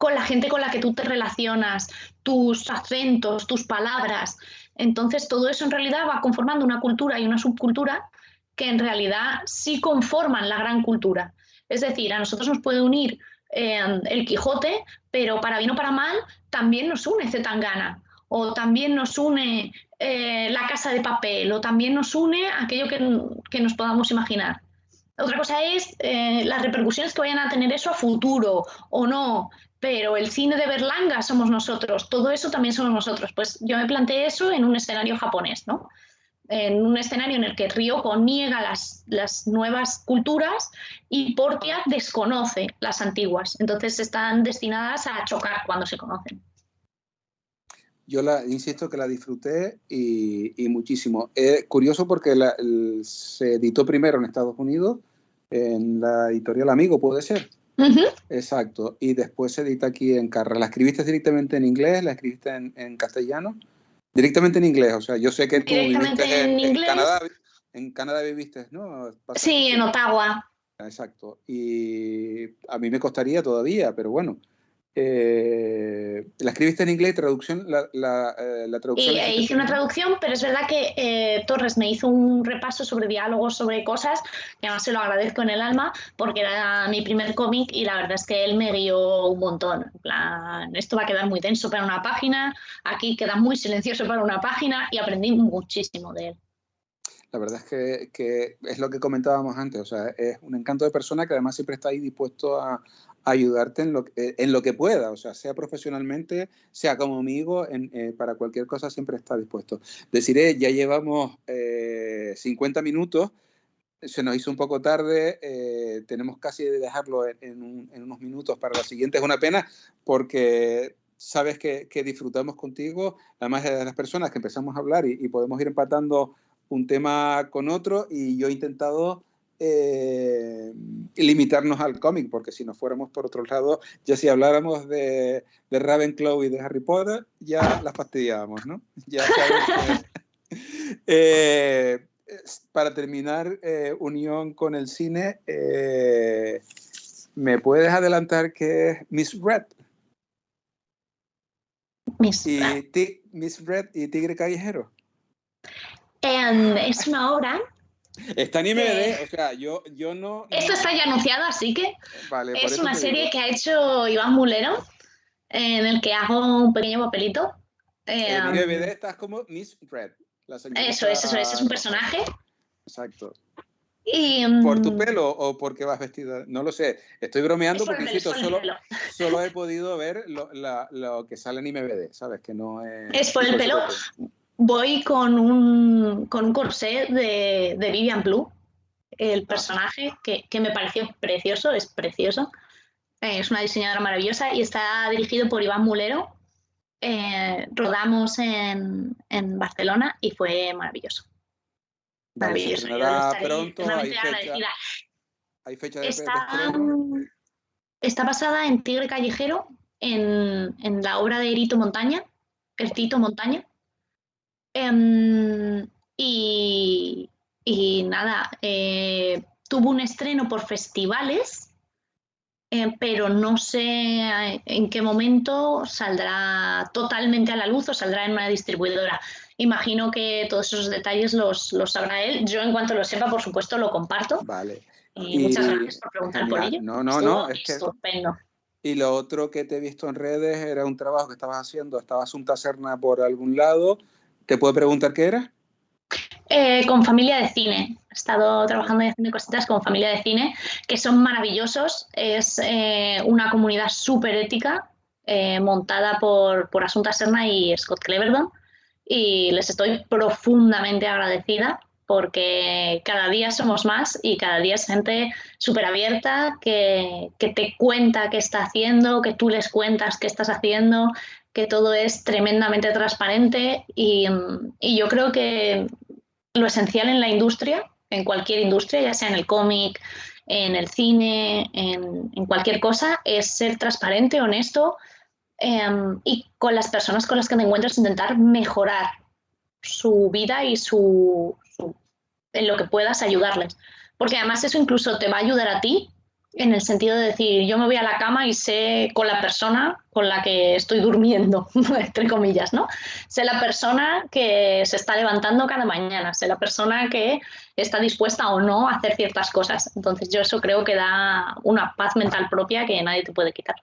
con la gente con la que tú te relacionas, tus acentos, tus palabras. Entonces todo eso en realidad va conformando una cultura y una subcultura que en realidad sí conforman la gran cultura. Es decir, a nosotros nos puede unir el Quijote, pero para bien o para mal también nos une Zetangana, o también nos une La Casa de Papel, o también nos une aquello que nos podamos imaginar. Otra cosa es las repercusiones que vayan a tener eso a futuro o no, pero el cine de Berlanga somos nosotros, todo eso también somos nosotros. Pues yo me planteé eso en un escenario japonés, ¿no? En un escenario en el que Ryoko niega las nuevas culturas y Portia desconoce las antiguas. Entonces están destinadas a chocar cuando se conocen. Yo insisto que la disfruté y muchísimo. Curioso porque se editó primero en Estados Unidos, en la editorial Amigo, ¿puede ser? Exacto. Y después se edita aquí en Carra. ¿La escribiste directamente en inglés? ¿La escribiste en castellano? Directamente en inglés. O sea, yo sé que tú viviste en Canadá. En Canadá viviste, ¿no? Sí, en Ottawa. Exacto. Y a mí me costaría todavía, pero bueno. La escribiste en inglés, traducción, la traducción. Y hice una traducción, pero es verdad que Torres me hizo un repaso sobre diálogos, sobre cosas, que además se lo agradezco en el alma, porque era mi primer cómic y la verdad es que él me guió un montón. En plan, esto va a quedar muy denso para una página, aquí queda muy silencioso para una página y aprendí muchísimo de él. La verdad es que es lo que comentábamos antes, o sea, es un encanto de persona que además siempre está ahí dispuesto a ayudarte en lo que pueda, o sea profesionalmente, sea como amigo, para cualquier cosa siempre está dispuesto. Deciré, ya llevamos 50 minutos, se nos hizo un poco tarde, tenemos casi de dejarlo en unos minutos para la siguiente. Es una pena porque sabes que disfrutamos contigo, además de las personas que empezamos a hablar y podemos ir empatando un tema con otro, y yo he intentado limitarnos al cómic, porque si nos fuéramos por otro lado, ya si habláramos de Ravenclaw y de Harry Potter, ya las fastidiábamos, ¿no? Ya sabes que, para terminar, unión con el cine, ¿me puedes adelantar qué es Miss Red? Miss Red y Tigre Callejero. Es una obra. Está en IMDb, o sea, yo no... Esto está ya anunciado, así que vale, es una serie que ha hecho Iván Mulero, en el que hago un pequeño papelito. En IMDb estás como Miss Red. Eso es un personaje. Exacto. Y, ¿por tu pelo o porque vas vestida? No lo sé, estoy bromeando porque insisto, solo he podido ver lo que sale en IMDb, ¿sabes? Que no es por el pelo. Voy con un corsé de Vivian Blue, el personaje, que me pareció precioso, es precioso. Es una diseñadora maravillosa y está dirigido por Iván Mulero. Rodamos en Barcelona y fue maravilloso. Vale, maravilloso. Se estrenará pronto, hay fecha de estreno. Está basada en Tigre Callejero, en la obra de Erito Montaña, el Tito Montaña. Y nada, tuvo un estreno por festivales, pero no sé en qué momento saldrá totalmente a la luz o saldrá en una distribuidora. Imagino que todos esos detalles los sabrá él. Yo, en cuanto lo sepa, por supuesto, lo comparto. Vale. Y muchas gracias por preguntar por ello. No, es que estupendo. Y lo otro que te he visto en redes era un trabajo que estabas haciendo, estaba Asunta Serna por algún lado. ¿Te puedo preguntar qué era? Con Familia de Cine. He estado trabajando y haciendo cositas con Familia de Cine, que son maravillosos. Es una comunidad súper ética, montada por Asunta Serna y Scott Cleverdon. Y les estoy profundamente agradecida porque cada día somos más y cada día es gente súper abierta que te cuenta qué está haciendo, que tú les cuentas qué estás haciendo, que todo es tremendamente transparente y yo creo que lo esencial en la industria, en cualquier industria, ya sea en el cómic, en el cine, en cualquier cosa, es ser transparente, honesto y con las personas con las que te encuentras intentar mejorar su vida y en lo que puedas ayudarles. Porque además eso incluso te va a ayudar a ti En el sentido de decir, yo me voy a la cama y sé con la persona con la que estoy durmiendo, entre comillas, ¿no? Sé la persona que se está levantando cada mañana, sé la persona que está dispuesta o no a hacer ciertas cosas. Entonces yo eso creo que da una paz mental propia que nadie te puede quitar.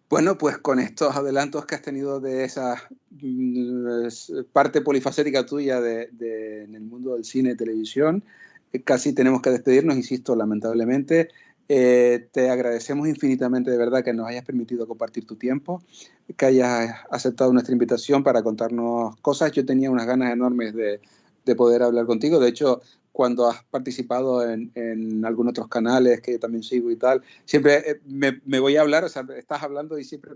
Bueno, pues con estos adelantos que has tenido de esa parte polifacética tuya en el mundo del cine y televisión, casi tenemos que despedirnos, insisto, lamentablemente. Te agradecemos infinitamente, de verdad, que nos hayas permitido compartir tu tiempo, que hayas aceptado nuestra invitación para contarnos cosas. Yo tenía unas ganas enormes de poder hablar contigo. De hecho, cuando has participado en algunos otros canales que yo también sigo y tal, siempre me voy a hablar, o sea, estás hablando y siempre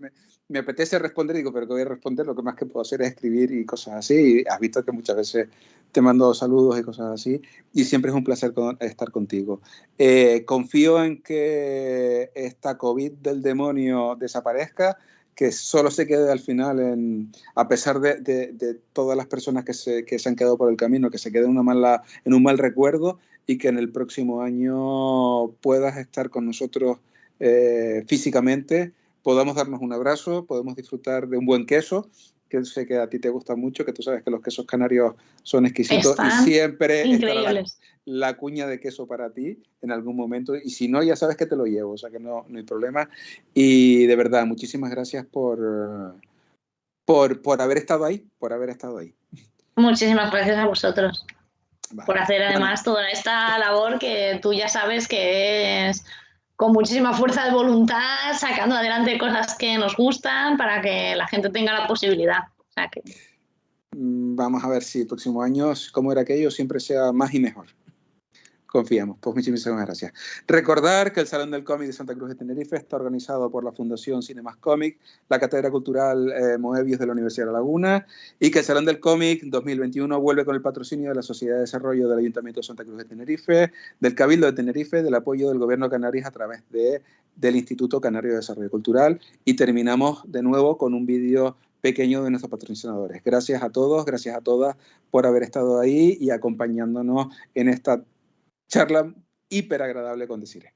me apetece responder, digo, pero que voy a responder, lo que más que puedo hacer es escribir y cosas así, y has visto que muchas veces te mando saludos y cosas así, y siempre es un placer estar contigo. Confío en que esta COVID del demonio desaparezca, que solo se quede al final, a pesar de todas las personas que se han quedado por el camino, que se quede en un mal recuerdo, y que en el próximo año puedas estar con nosotros físicamente, podamos darnos un abrazo, podemos disfrutar de un buen queso, que sé que a ti te gusta mucho, que tú sabes que los quesos canarios son exquisitos y Están siempre estará increíbles. la cuña de queso para ti en algún momento, y si no, ya sabes que te lo llevo, o sea que no hay problema. Y de verdad, muchísimas gracias por haber estado ahí, por haber estado ahí. Muchísimas gracias a vosotros por Vale. hacer Bueno, además toda esta labor que tú ya sabes que es con muchísima fuerza de voluntad, sacando adelante cosas que nos gustan para que la gente tenga la posibilidad. O sea que... vamos a ver si el próximo año, como era aquello, siempre sea más y mejor. Confiamos. Pues muchísimas gracias. Recordar que el Salón del Cómic de Santa Cruz de Tenerife está organizado por la Fundación Cinemas Cómic, la Cátedra Cultural Moebius de la Universidad de La Laguna, y que el Salón del Cómic 2021 vuelve con el patrocinio de la Sociedad de Desarrollo del Ayuntamiento de Santa Cruz de Tenerife, del Cabildo de Tenerife, del apoyo del Gobierno de Canarias a través del Instituto Canario de Desarrollo Cultural. Y terminamos de nuevo con un vídeo pequeño de nuestros patrocinadores. Gracias a todos, gracias a todas por haber estado ahí y acompañándonos en esta charla hiper agradable con Desiree.